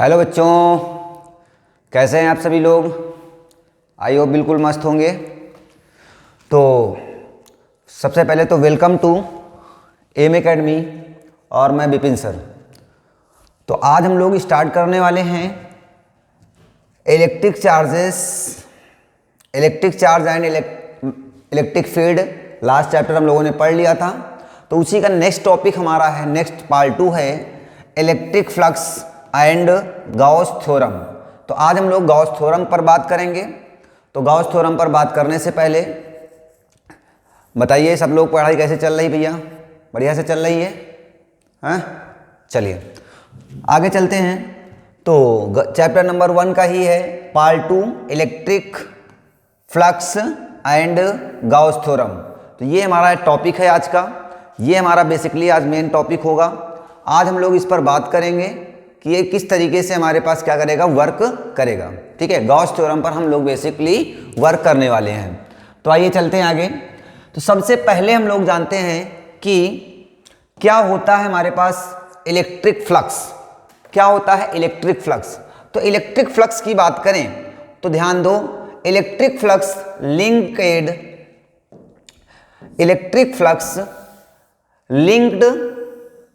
Hello बच्चों, कैसे हैं आप सभी लोग। आई होप बिल्कुल मस्त होंगे। तो सबसे पहले तो वेलकम टू एम एकेडमी और मैं विपिन सर। तो आज हम लोग स्टार्ट करने वाले हैं electric charge and electric field. Last chapter हम लोगों ने पढ़ लिया था, तो उसी का नेक्स्ट टॉपिक हमारा है, नेक्स्ट पार्ट 2 है electric flux and Gauss theorem. तो आज हम लोग गाउस थ्योरम पर बात करेंगे। तो गाउस थ्योरम पर बात करने से पहले बताइए सब लोग पढ़ाई कैसे चल रही भैया? बढ़िया से चल रही है? हाँ, चलिए आगे चलते हैं। तो चैप्टर नंबर 1 का ही है part 2 electric flux and Gauss theorem. तो ये हमारा टॉपिक है आज का, ये हमारा बेसिकली आज मेन टॉपिक होगा। आज हम लोग इस पर बात करेंगे कि ये किस तरीके से हमारे पास क्या करेगा, वर्क करेगा। ठीक है, गाउस थ्योरम पर हम लोग बेसिकली वर्क करने वाले हैं। तो आइए चलते हैं आगे। तो सबसे पहले हम लोग जानते हैं कि क्या होता है हमारे पास इलेक्ट्रिक फ्लक्स। क्या होता है इलेक्ट्रिक फ्लक्स? तो इलेक्ट्रिक फ्लक्स की बात करें तो ध्यान दो, electric flux linked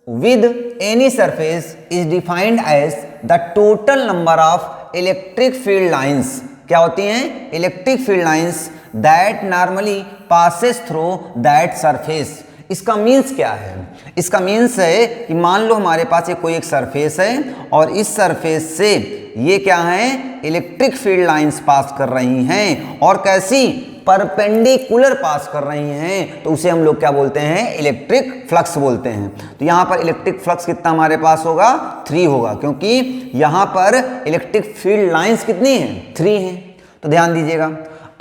with any surface is defined as the total number of electric field lines। क्या होती हैं? Electric field lines that normally passes through that surface। इसका मीन्स क्या है? इसका मीन्स है कि मान लो हमारे पास कोई एक सरफेस है और इस सरफेस से ये क्या है, इलेक्ट्रिक फील्ड लाइंस पास कर रही हैं और कैसी, परपेंडिकुलर पास कर रही हैं। तो उसे हम लोग क्या बोलते हैं, इलेक्ट्रिक फ्लक्स बोलते हैं। तो यहाँ पर इलेक्ट्रिक फ्लक्स कितना हमारे पास होगा, 3 होगा, क्योंकि यहाँ पर इलेक्ट्रिक फील्ड लाइंस कितनी हैं, 3 हैं। तो ध्यान दीजिएगा।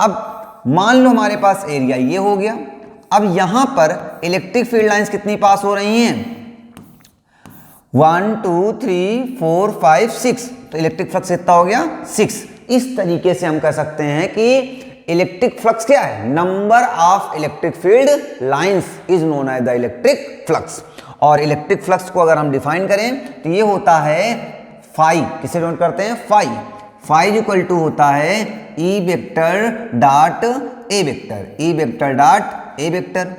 अब मान लो हमारे पास एरिया ये हो गया। अब यहाँ पर इलेक्ट्रिक फील्ड लाइंस कितनी पास हो रही हैं, 1 2 3 4 5 6। तो इलेक्ट्रिक फ्लक्स कितना हो गया, 6। इस तरीके से हम कह सकते हैं कि इलेक्ट्रिक फ्लक्स क्या है, number of electric field lines is known as the electric flux. और इलेक्ट्रिक फ्लक्स को अगर हम डिफाइन करें तो ये होता है फाई। किसे नोट करते हैं, फाई। फाई इक्वल टू होता है E vector dot A vector, E vector dot A vector.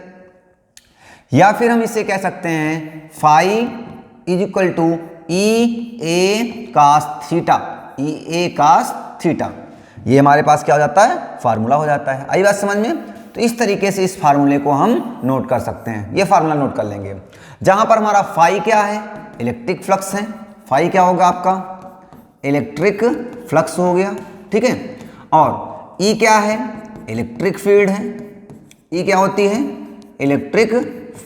या फिर हम इसे कह सकते हैं phi is equal to E A cos theta, E A cos theta. ये हमारे पास क्या हो जाता है, फार्मूला हो जाता है। आई बात समझ में? तो इस तरीके से इस फार्मूले को हम नोट कर सकते हैं। ये फार्मूला नोट कर लेंगे। जहां पर हमारा फाई क्या है, इलेक्ट्रिक फ्लक्स है। फाई क्या होगा आपका, इलेक्ट्रिक फ्लक्स हो गया। ठीक है। और ई क्या है, इलेक्ट्रिक फील्ड है। ई क्या होती है, इलेक्ट्रिक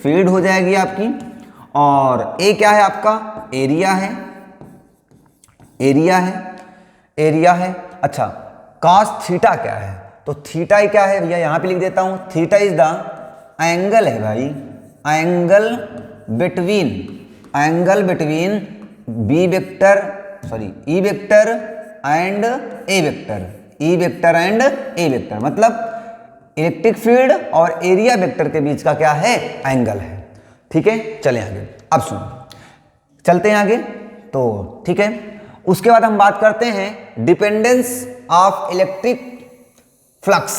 फील्ड हो जाएगी आपकी। और ए क्या है आपका, एरिया है, एरिया है, एरिया है। अच्छा, कास थीटा क्या है? तो थीटा ही क्या है भैया, यहां पे लिख देता हूं, थीटा इज द एंगल है भाई, angle between B vector, sorry E vector and A vector, E vector and A vector. मतलब इलेक्ट्रिक फील्ड और एरिया वेक्टर के बीच का क्या है, एंगल है। ठीक है, चलें आगे। अब सुनो, चलते हैं आगे। तो ठीक है, उसके बाद हम बात करते हैं dependence of electric flux.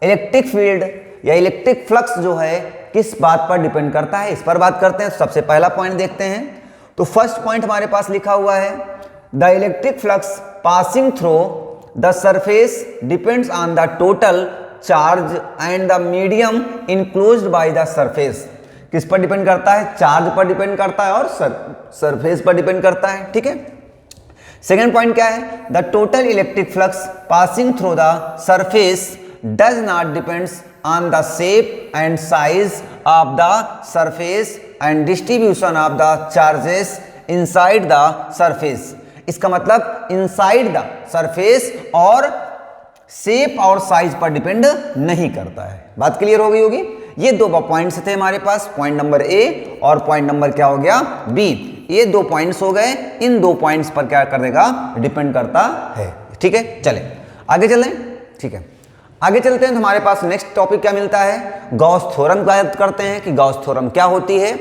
Electric field या इलेक्ट्रिक फ्लक्स जो है किस बात पर डिपेंड करता है, इस पर बात करते हैं। सबसे पहला पॉइंट देखते हैं। तो फर्स्ट पॉइंट हमारे पास लिखा हुआ है, the electric flux passing through the surface depends on the total charge and the medium enclosed by the surface. किस पर डिपेंड करता है, चार्ज पर डिपेंड करता है और सरफेस पर डिपेंड करता है। ठीक है। सेकेंड पॉइंट क्या है, the total electric flux passing through the surface does not depends on the shape and size of the surface and distribution of the charges inside the surface. इसका मतलब inside the surface और shape और size पर depend नहीं करता है। बात clear हो गई होगी। ये 2 पॉइंट्स थे हमारे पास, पॉइंट नंबर ए और पॉइंट नंबर क्या हो गया, बी। ये 2 पॉइंट्स हो गए। इन 2 पॉइंट्स पर क्या कर देगा, डिपेंड करता है। ठीक है, चलें आगे चलें। ठीक है, आगे चलते हैं। तो हमारे पास नेक्स्ट टॉपिक क्या मिलता है, गाउस थ्योरम का याद करते हैं कि गाउस थ्योरम क्या होती है।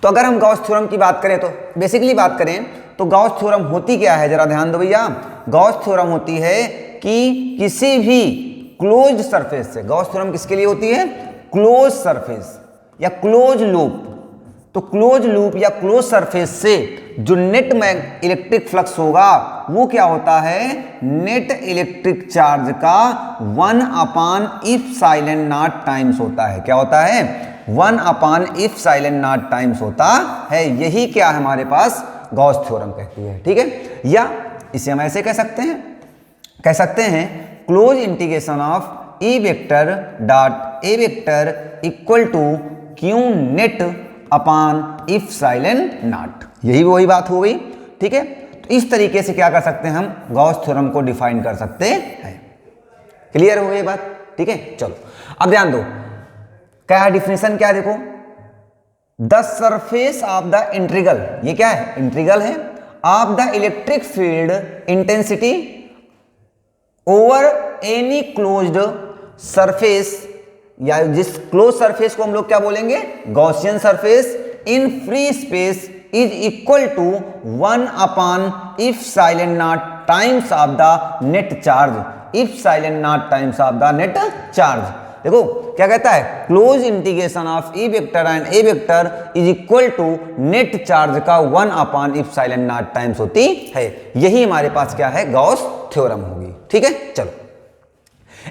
तो अगर हम गाउस थ्योरम की बात करें तो बेसिकली बात करें तो गॉस थ्योरम होती क्या है, जरा ध्यान दो भैया। गॉस थ्योरम होती है कि किसी भी क्लोज्ड सरफेस से, गॉस थ्योरम किसके लिए होती है, क्लोज सरफेस या क्लोज लूप। तो क्लोज लूप या क्लोज सरफेस से जो नेट में इलेक्ट्रिक फ्लक्स होगा वो क्या होता है, नेट इलेक्ट्रिक चार्ज का 1/इप्सिलॉन0 टाइम्स होता है। क्या होता है, 1/इप्सिलॉन0 टाइम्स होता है। यही क्या है हमारे पास गॉस थ्योरम कहती है, ठीक है। या इसे हम ऐसे कह सकते हैं close integration of E vector dot A vector equal to Q net upon epsilon nought. यही वही बात हो गई, ठीक है। तो इस तरीके से क्या कर सकते हैं, हम गॉस थ्योरम को डिफाइन कर सकते हैं। क्लियर हो गई बात, ठीक है। चलो अब ध्यान दो, क्या है डिफिनेशन, क्या है देखो, the surface of the integral, ये क्या है, इंटीग्रल है, of the electric field intensity over any closed surface, या जिस क्लोज सरफेस को हम लोग क्या बोलेंगे, Gaussian surface, in free space is equal to one upon epsilon nought times of the net charge, epsilon nought times of the net charge. देखो क्या कहता है, close integration of E vector and A vector is equal to net charge का 1/इप्सिलॉन0 times होती है। यही हमारे पास क्या है, गॉस थ्योरम होगी, ठीक है। चलो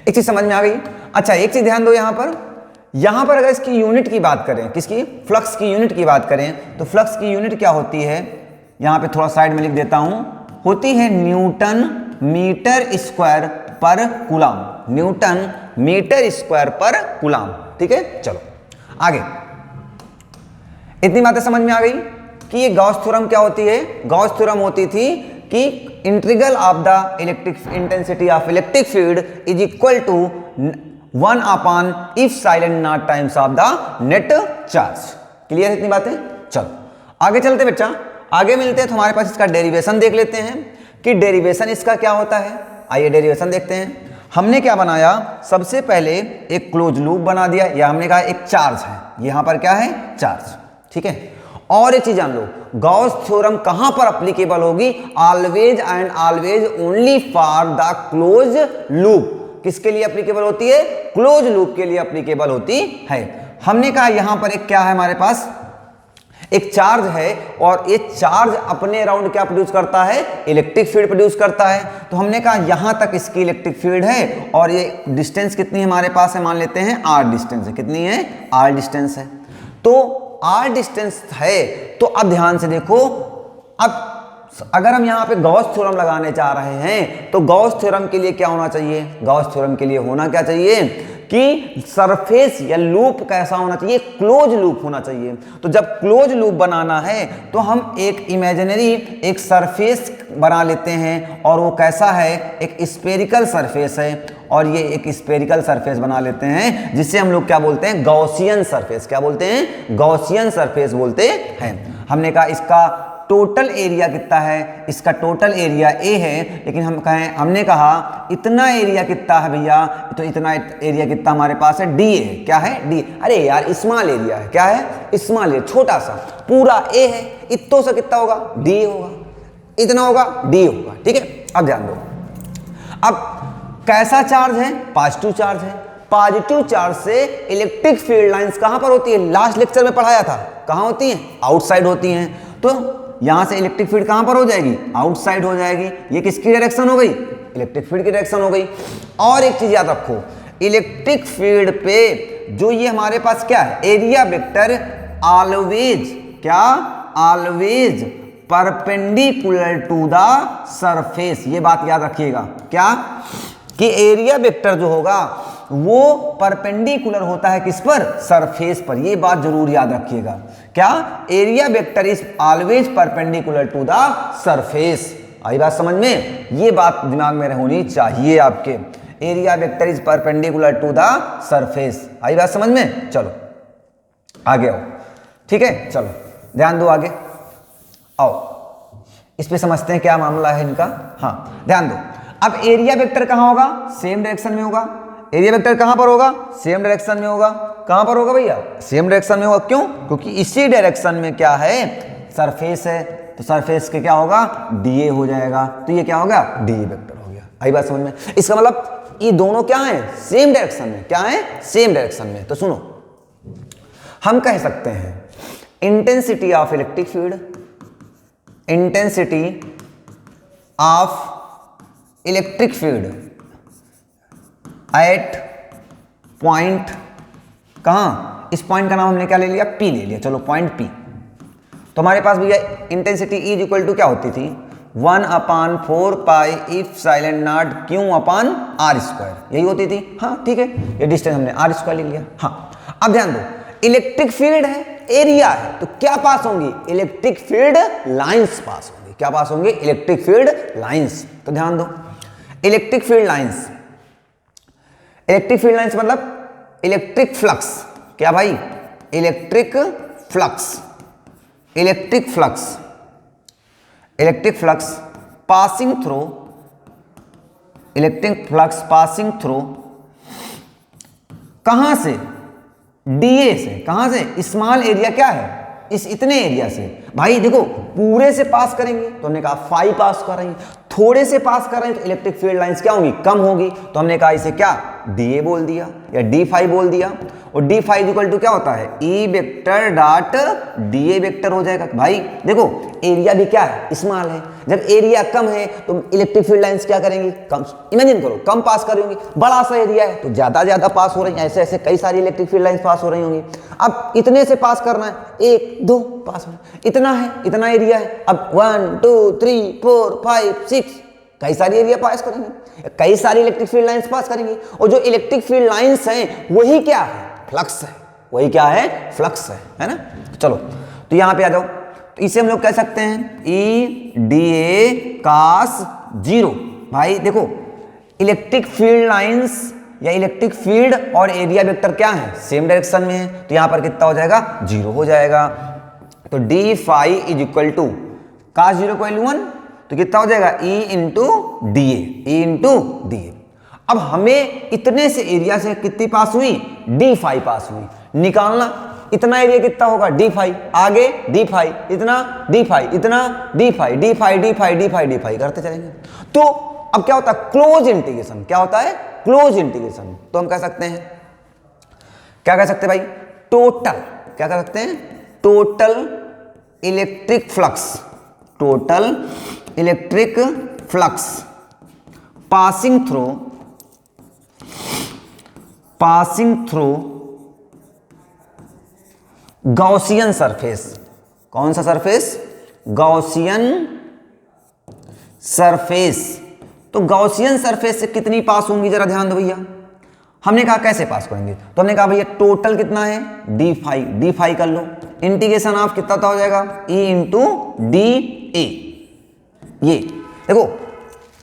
एक चीज समझ में आ गई। अच्छा एक चीज ध्यान दो, यहां पर अगर इसकी यूनिट की बात करें, किसकी, फ्लक्स की यूनिट की बात करें, तो फ्लक्स की यूनिट क्या होती है, यहां पे थोड़ा साइड में लिख देता हूं, होती है न्यूटन मीटर स्क्वायर पर कूलम, न्यूटन मीटर स्क्वायर पर कूलम, ठीक है। चलो आगे, इतनी बातें समझ में आ गई कि ये गॉस थ्योरम क्या होती है। गॉस थ्योरम होती थी कि integral of the electric intensity of electric field is equal to one upon epsilon nought times of the net charge. Clear है इतनी बातें। चलो आगे चलते बच्चा, आगे मिलते हैं तो हमारे पास इसका डेरिवेशन देख लेते हैं कि डेरिवेशन इसका क्या होता है। आइए डेरिवेशन देखते हैं। हमने क्या बनाया, सबसे पहले एक क्लोज लूप बना दिया, या हमने कहा एक चार्ज है, यहां पर क्या है, चार्ज, ठीक है। और एक चीज जान लो, गॉस थ्योरम कहां पर एप्लीकेबल होगी, always and always only for the close loop. किसके लिए एप्लीकेबल होती है, क्लोज लूप के लिए एप्लीकेबल होती है। हमने कहा यहां पर एक क्या है, हमारे पास एक चार्ज है, और ये चार्ज अपने अराउंड क्या प्रोड्यूस करता है, इलेक्ट्रिक फील्ड प्रोड्यूस करता है। तो हमने कहा यहां तक इसकी इलेक्ट्रिक फील्ड है, और ये डिस्टेंस कितनी हमारे पास है, मान लेते हैं r डिस्टेंस है, कितनी है, r डिस्टेंस है। तो r डिस्टेंस है, तो अब ध्यान से देखो, अब अगर हम यहां पे गॉस थ्योरम लगाने चाह रहे हैं तो गॉस थ्योरम के लिए क्या होना चाहिए, गॉस थ्योरम के लिए होना क्या चाहिए कि सरफेस या लूप कैसा होना चाहिए, क्लोज लूप होना चाहिए। तो जब क्लोज लूप बनाना है तो हम एक इमेजिनरी एक सरफेस बना लेते हैं, और वो कैसा है, एक स्फेरिकल सरफेस है, और ये एक स्फेरिकल सरफेस बना लेते हैं जिसे हम लोग क्या बोलते हैं, गॉसियन सरफेस। क्या बोलते हैं, गॉसियन सरफेस बोलते हैं। हमने कहा इसका टोटल एरिया कितना है, इसका टोटल एरिया A है, लेकिन हमने कहा इतना एरिया कितना है भैया, तो इतना एरिया कितना हमारे पास है, D है। क्या है, D। अरे यार स्मॉल एरिया है, क्या है, स्मॉल एरिया, छोटा सा, पूरा A है, इतनों से कितना होगा, D होगा, इतना होगा, D होगा, ठीक है। अब ध्यान दो, अब कैसा चार्ज है, पॉजिटिव चार्ज है। पॉजिटिव चार्ज से इलेक्ट्रिक फील्ड लाइंस कहां पर होती है, लास्ट लेक्चर में पढ़ाया था, कहां होती हैं, आउटसाइड होती हैं। तो यहां से इलेक्ट्रिक फील्ड कहां पर हो जाएगी, आउटसाइड हो जाएगी। ये किसकी डायरेक्शन हो गई, इलेक्ट्रिक फील्ड की डायरेक्शन हो गई। और एक चीज याद रखो, इलेक्ट्रिक फील्ड पे जो ये हमारे पास क्या है, एरिया वेक्टर ऑलवेज क्या, always perpendicular to the surface. ये बात याद रखिएगा, क्या कि एरिया वेक्टर जो होगा वो परपेंडिकुलर होता है किस पर, सरफेस पर। ये बात जरूर याद रखिएगा, क्या, area vector is always perpendicular to the surface. आई बात समझ में, ये बात दिमाग में होनी चाहिए आपके, area vector is perpendicular to the surface. आई बात समझ में। चलो आगे आओ, ठीक है। चलो ध्यान दो, आगे आओ, इस पे समझते हैं क्या मामला है इनका। हाँ ध्यान दो, अब एरिया वेक्टर कहां होगा, सेम डायरेक्शन में होगा। एरिया वेक्टर कहां पर होगा, सेम डायरेक्शन में होगा। कहां पर होगा भैया, सेम डायरेक्शन में होगा। क्यों, क्योंकि इसी डायरेक्शन में क्या है, सरफेस है। तो सरफेस के क्या होगा, डीए हो जाएगा, तो ये क्या होगा, डीए वेक्टर हो गया। आई बात समझ में? इसका मतलब ये दोनों क्या है, सेम डायरेक्शन में, क्या है, सेम डायरेक्शन में। तो सुनो, हम कह सकते हैं intensity of electric field, intensity of electric field at point, कहां, इस पॉइंट का नाम हमने क्या ले लिया, पी ले लिया, चलो पॉइंट पी। तो हमारे पास भैया intensity E is equal to क्या होती थी, 1/4 pi epsilon nought Q upon R square, यही होती थी। हाँ ठीक है, ये डिस्टेंस हमने R स्क्वायर ले लिया। हाँ अब ध्यान दो, इलेक्ट्रिक फील्ड है, एरिया है, तो क्या पास होंगी, इलेक्ट्रिक फील्ड लाइंस पास होंगी। क्या पास होंगी, इलेक्ट्रिक फील्ड लाइंस। तो ध्यान दो, electric field lines, electric field lines मतलब इलेक्ट्रिक फ्लक्स, क्या भाई, electric flux, electric flux, electric flux passing through, electric flux passing through कहां से, डीए से, कहां से, स्मॉल एरिया क्या है, इस इतने एरिया से। भाई देखो पूरे से पास करेंगे तो हमने कहा फाई पास कर रही है, थोड़े से पास कर रहे हैं तो इलेक्ट्रिक फील्ड लाइंस क्या होंगी, कम होगी। तो हमने कहा इसे क्या, डीए बोल दिया या डी फाई बोल दिया। और डी फाई इक्वल टू क्या होता है, E vector dot DA vector हो जाएगा। भाई देखो एरिया भी क्या है, स्मॉल है, जब एरिया कम है तो इलेक्ट्रिक फील्ड लाइंस क्या करेंगी, कम, इमेजिन करो कम पास कर रही होंगी। बड़ा सा एरिया है तो ज्यादा पास हो रही है, ऐसे ऐसे कई सारी इलेक्ट्रिक फील्ड लाइंस पास हो रही होंगी। अब इतने से पास करना है, 1 2 पास हो, इतना है, इतना एरिया है। अब 1 2 3 4 5 6 कई सारी एरिया पास करेंगे, कई सारी इलेक्ट्रिक फील्ड लाइंस पास करेंगे। और जो इलेक्ट्रिक फील्ड लाइंस हैं वही क्या है, फ्लक्स है, वही क्या है, फ्लक्स है ना। चलो तो यहां पे आ जाओ, तो इसे हम लोग कह सकते हैं ई डी ए कास 0। भाई देखो इलेक्ट्रिक फील्ड लाइंस या इलेक्ट्रिक फील्ड और एरिया वेक्टर क्या है, सेम डायरेक्शन में है, तो यहां पर कितना हो जाएगा, 0 हो जाएगा। तो d phi is equal to cos 0 को वैल्यू 1, तो कितना हो जाएगा, ई इंटू डी ए। अब हमें इतने से एरिया से कितनी पास हुई, डी फाई पास हुई, निकालना इतना एरिया कितना होगा, डी फाई, आगे डी फाई, इतना डी फाई, इतना d phi, d phi d phi d phi d phi करते चलेंगे। तो अब क्या होता है, क्लोज इंटीग्रेशन, क्या होता है, क्लोज इंटीग्रेशन। तो हम कह सकते हैं, क्या कह सकते हैं भाई, टोटल, क्या कह सकते हैं, total electric flux, total electric flux passing through Gaussian surface. कौन सा सरफेस, गॉसियन सरफेस। तो गॉसियन सरफेस से कितनी पास होंगी, जरा ध्यान दो भैया। हमने कहा कैसे पास करेंगे, तो हमने कहा भैया टोटल कितना है, डी फाई कर लो, इंटीग्रेशन ऑफ कितना हो जाएगा, ई इंटू डी ए। ये देखो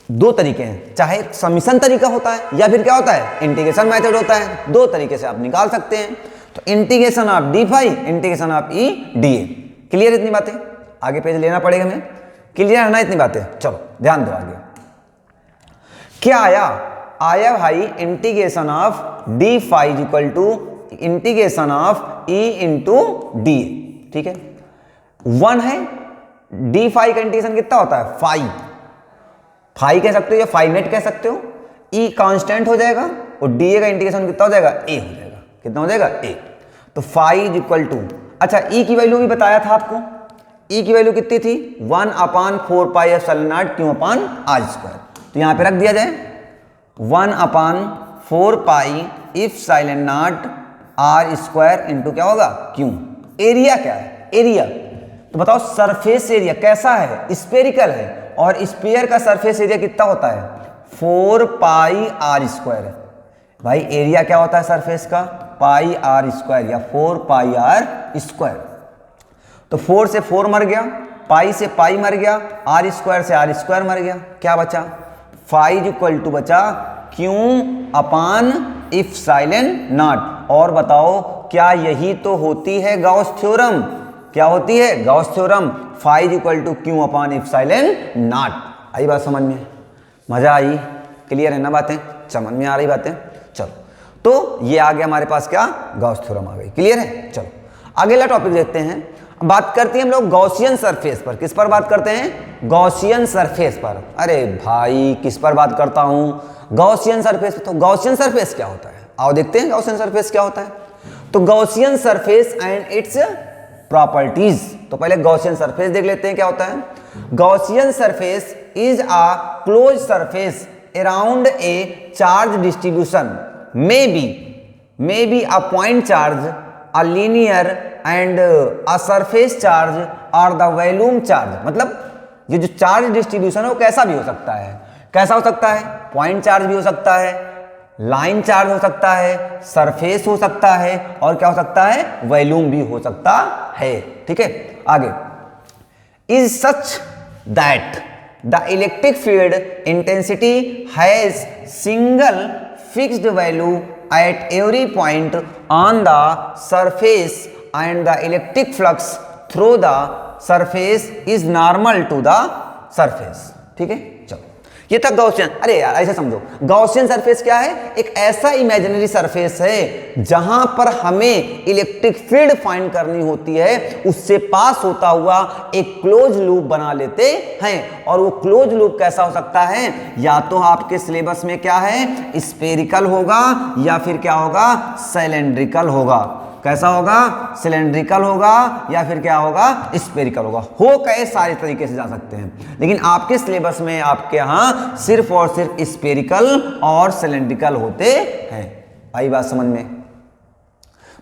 दो तरीके हैं, चाहे समीशन तरीका होता है या फिर क्या होता है, इंटीग्रेशन मेथड होता है, दो तरीके से आप निकाल सकते हैं। तो integration of d phi, integration of E d A. Clear इतनी बातें, आगे पेज लेना पड़ेगा हमें, क्लियर है ना इतनी बातें। चलो ध्यान दो आगे क्या आया भाई, integration of d phi is equal to integration of E into d A. ठीक है, 1 है, डी फाई का इंटीग्रेशन कितना होता है, फाई कह सकते हो या फाई नेट कह सकते हो, ई कांस्टेंट हो जाएगा और डी ए का इंटीग्रेशन कितना हो जाएगा, ए हो जाएगा, कितना हो जाएगा, ए। तो फाई इज इक्वल टू, अच्छा ई की वैल्यू भी बताया था आपको, ई की वैल्यू कितनी थी, 1/4 pi epsilon not Q upon R square. तो यहां पे रख दिया जाए 1/4 pi epsilon not R square into क्या होगा, क्यू। एरिया क्या है, एरिया तो बताओ, सरफेस एरिया कैसा है, स्फेरिकल है, और स्फीयर का सरफेस एरिया कितना होता है, 4 पाई आर स्क्वायर। भाई एरिया क्या होता है सरफेस का, पाई आर स्क्वायर या 4 पाई आर स्क्वायर। तो 4 से 4 मर गया, पाई से पाई मर गया, आर स्क्वायर से आर स्क्वायर मर गया, क्या बचा, फाई इक्वल टू बचा क्यू अपान एप्सिलॉन नॉट। और बताओ क्या यही तो होती है गॉस थ्योरम, क्या होती है Gauss theorem, phi equal to Q upon epsilon nought. आई बात समझ में, मजा आई, क्लियर है ना बातें, समझ में आ रही बातें। चलो तो ये आ गया हमारे पास क्या, गॉस थ्योरम आ गई, क्लियर है। चलो अगला टॉपिक देखते हैं। बात करते हैं हम लोग गॉसियन सरफेस पर। किस पर बात करते हैं? गॉसियन सरफेस पर। अरे भाई किस पर बात करता हूं? Gaussian surface. तो गॉसियन सरफेस क्या होता है? आओ देखते हैं गॉसियन सरफेस क्या होता है। तो Gaussian surface and its properties. तो पहले गॉसियन सरफेस देख लेते हैं क्या होता है। Gaussian surface is a close surface around a charge distribution may be a point charge, a linear and a surface charge और द वॉल्यूम चार्ज। मतलब ये जो चार्ज डिस्ट्रीब्यूशन है वो कैसा भी हो सकता है। कैसा हो सकता है? पॉइंट चार्ज भी हो सकता है, लाइन चार्ज हो सकता है, सरफेस हो सकता है और क्या हो सकता है? वॉल्यूम भी हो सकता है। ठीक है, आगे। Is such that the electric field intensity has single fixed value at every point on the surface and the electric flux through the surface is normal to the surface। ठीक है, चलो ये था गॉसियन। अरे यार ऐसे समझो, गॉसियन सरफेस क्या है? एक ऐसा इमेजिनरी सरफेस है जहां पर हमें इलेक्ट्रिक फील्ड फाइंड करनी होती है, उससे पास होता हुआ एक क्लोज लूप बना लेते हैं। और वो क्लोज लूप कैसा हो सकता है? या तो आपके सिलेबस में क्या है? स्फेरिकल होगा या फिर क्या होगा? सिलेंड्रिकल होगा। कैसा होगा? सिलेंड्रिकल होगा या फिर क्या होगा? स्फेरिकल होगा। हो कई सारे तरीके से जा सकते हैं, लेकिन आपके सिलेबस में आपके यहाँ सिर्फ और सिर्फ स्फेरिकल और सिलेंड्रिकल होते हैं। आई बात समझ में?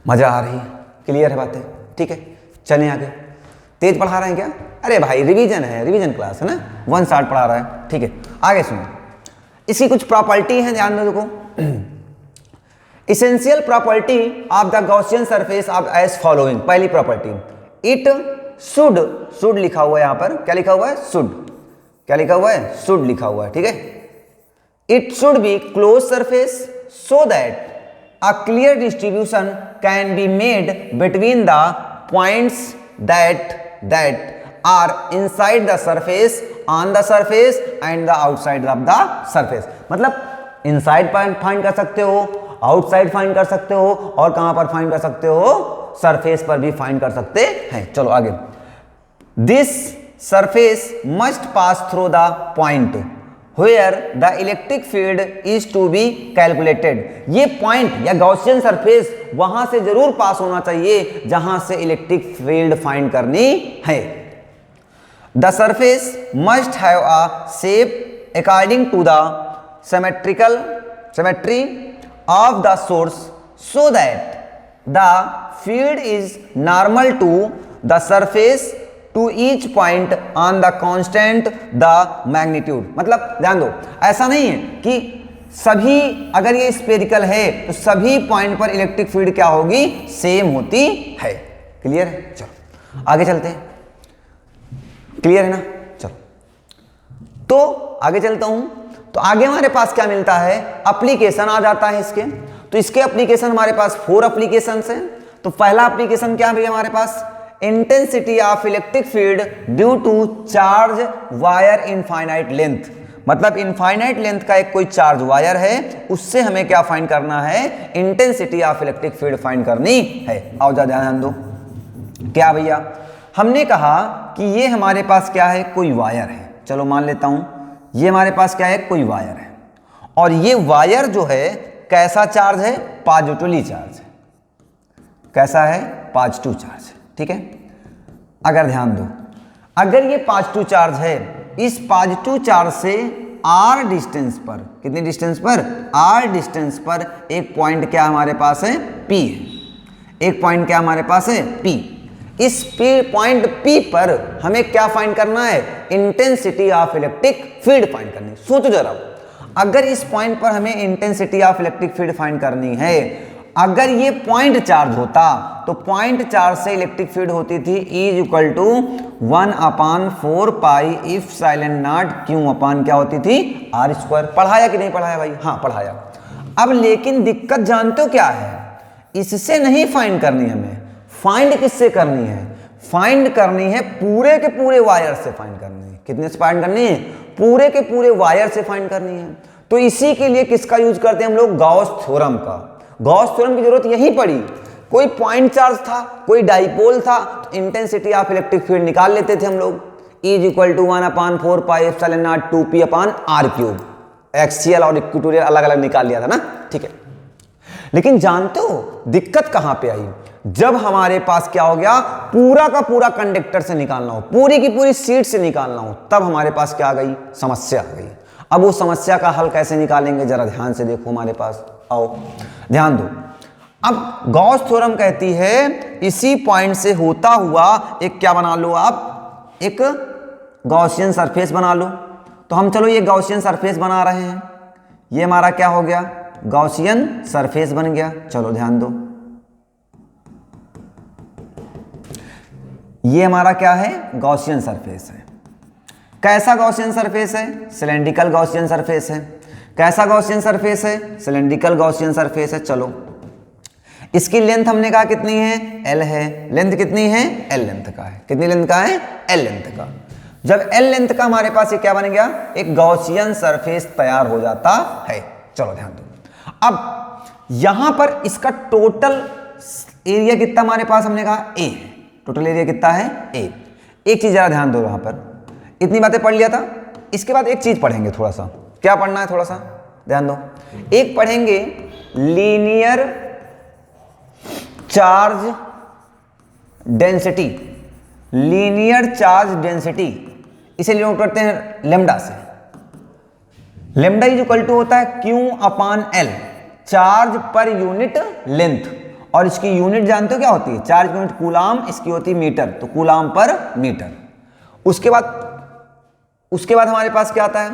मजा आ रही है? क्लियर है बातें? ठीक है, चलें आगे। तेज पढ़ा रहे हैं क्या? अरे भाई रिवीजन है, रिवीजन क्लास है ना, 1 शॉट पढ़ा रहा है। ठीक है, आगे सुनो। इसकी कुछ प्रॉपर्टी है, ध्यान दो देखो। Essential property of the Gaussian surface of as following। पहली प्रॉपर्टी, it should लिखा हुआ है यहां पर। क्या लिखा हुआ है? should। क्या लिखा हुआ है? should लिखा हुआ है। ठीक है, it should be closed surface so that a clear distribution can be made between the points that are inside the surface, on the surface and the outside of the surface। मतलब inside point find कर सकते हो, outside find कर सकते हो और कहां पर फाइंड कर सकते हो? सरफेस पर भी फाइंड कर सकते हैं। चलो आगे। This surface must pass through the point where the electric field is to be calculated. ये पॉइंट या गॉसियन सरफेस वहां से जरूर पास होना चाहिए जहां से इलेक्ट्रिक फील्ड फाइंड करनी है। The surface must have a shape according to the symmetry of the source so that the field is normal to the surface to each point on the constant the magnitude। मतलब ध्यान दो, ऐसा नहीं है कि सभी, अगर ये स्फेरिकल है तो सभी पॉइंट पर इलेक्ट्रिक फील्ड क्या होगी? सेम होती है। क्लियर है? चलो आगे चलते हैं। क्लियर है ना? चलो तो आगे चलता हूं। तो आगे हमारे पास क्या मिलता है? एप्लीकेशन आ जाता है इसके। तो इसके एप्लीकेशन हमारे पास 4 एप्लीकेशन हैं। तो पहला एप्लीकेशन क्या है हमारे पास? Intensity of electric field due to charge wire infinite length. मतलब इनफाइनाइट लेंथ का एक कोई चार्ज वायर है, उससे हमें क्या फाइंड करना है? Intensity of electric field find करनी है। आओ जा ध्यान दो। क्या भैया? हमने कहा कि ये हमारे पास क्या है? कोई वायर है। चलो मान लेता हूं ये हमारे पास क्या है? कोई वायर है। और ये वायर जो है कैसा चार्ज है? पॉजिटिवली चार्ज है। कैसा है? पॉजिटिव चार्ज है। ठीक है, अगर ध्यान दो, अगर ये पॉजिटिव चार्ज है, इस पॉजिटिव चार्ज से r डिस्टेंस पर, कितने डिस्टेंस पर? r डिस्टेंस पर एक पॉइंट क्या हमारे पास है? P है। एक पॉइंट क्या हमारे पास है? P। इस पॉइंट P पर हमें क्या फाइंड करना है? Intensity of electric field find करनी। सोचो जरा, अगर इस पॉइंट पर हमें intensity of electric field find करनी है, अगर ये पॉइंट चार्ज होता तो पॉइंट चार्ज से इलेक्ट्रिक फील्ड होती थी E = 1/4 pi epsilon not Q अपान क्या होती थी? R²। पढ़ाया कि नहीं पढ़ाया भाई? हाँ पढ़ाया। अब लेकिन दिक्कत जानते हो क्या है? इससे नहीं फाइंड करनी हमें। फाइंड किससे करनी है? फाइंड करनी है पूरे के पूरे वायर से फाइंड करनी है। कितने से फाइंड करनी है? पूरे के पूरे वायर से फाइंड करनी है। तो इसी के लिए किसका यूज करते हैं हम लोग? गॉस थ्योरम का। गॉस थ्योरम की जरूरत यही पड़ी कोई पॉइंट चार्ज था, कोई डाइपोल था, तो इंटेंसिटी ऑफ इलेक्ट्रिक फील्ड निकाल लेते थे हम लोग, E=1/4πε0 2p/r³। एक्सियल और इक्वेटोरियल अलग अलग निकाल लिया था ना, ठीक है। लेकिन जानते हो दिक्कत कहां पे आई? जब हमारे पास क्या हो गया, पूरा का पूरा कंडक्टर से निकालना हो, पूरी की पूरी शीट से निकालना हो, तब हमारे पास क्या आ गई, समस्या आ गई। अब वो समस्या का हल कैसे निकालेंगे, जरा ध्यान से देखो हमारे पास, आओ ध्यान दो। अब गॉस थ्योरम कहती है इसी पॉइंट से होता हुआ एक क्या बना लो आप, एक गॉसियन सरफेस बना लो। तो हम चलो ये गॉसियन सरफेस बना रहे हैं, ये हमारा क्या हो गया, गॉसियन सरफेस बन गया। चलो ध्यान दो, ये हमारा क्या है, गॉसियन सरफेस है। कैसा गॉसियन सरफेस है, सिलेंड्रिकल गॉसियन सरफेस है। कैसा गॉसियन सरफेस है, सिलेंड्रिकल गॉसियन सरफेस है। चलो इसकी लेंथ हमने कहा कितनी है, L है। लेंथ कितनी है, L लेंथ का है। कितनी लेंथ का है, L लेंथ का। जब L लेंथ का हमारे पास ये क्या बन गया, एक गॉसियन सरफेस तैयार हो जाता है। चलो ध्यान दो, अब यहां पर इसका टोटल एरिया कितना हमारे पास, हमने कहा A है। टोटल एरिया कितना है, A। एक चीज जरा ध्यान दो, यहां पर इतनी बातें पढ़ लिया था, इसके बाद एक चीज पढ़ेंगे थोड़ा सा। क्या पढ़ना है, थोड़ा सा ध्यान दो। एक पढ़ेंगे linear charge density. Linear charge density इसे डिनोट करते हैं लेमडा से। लेमडा इक्वल टू होता है Q/L, charge per unit length. और इसकी यूनिट जानते हो क्या होती है, चार्ज यूनिट कूलाम, इसकी होती है मीटर, तो कूलाम पर मीटर। उसके बाद हमारे पास क्या आता है,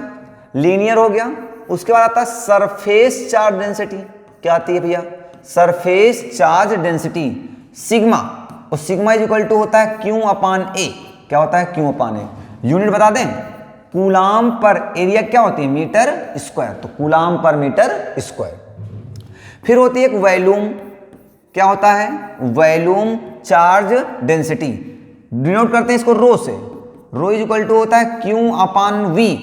लीनियर हो गया। उसके बाद आता है सरफेस चार्ज डेंसिटी। क्या आती है भैया, सरफेस चार्ज डेंसिटी सिग्मा। और सिग्मा इज इक्वल टू होता है Q/A। क्या होता है, Q/A। यूनिट बता दें, कूलाम पर एरिया क्या होती है, मीटर स्क्वायर, तो कूलाम पर मीटर स्क्वायर। फिर होती है एक वॉल्यूम। क्या होता है, वॉल्यूम चार्ज डेंसिटी। डिनोट करते हैं इसको रो से। रो इज इक्वल टू होता है Q/V।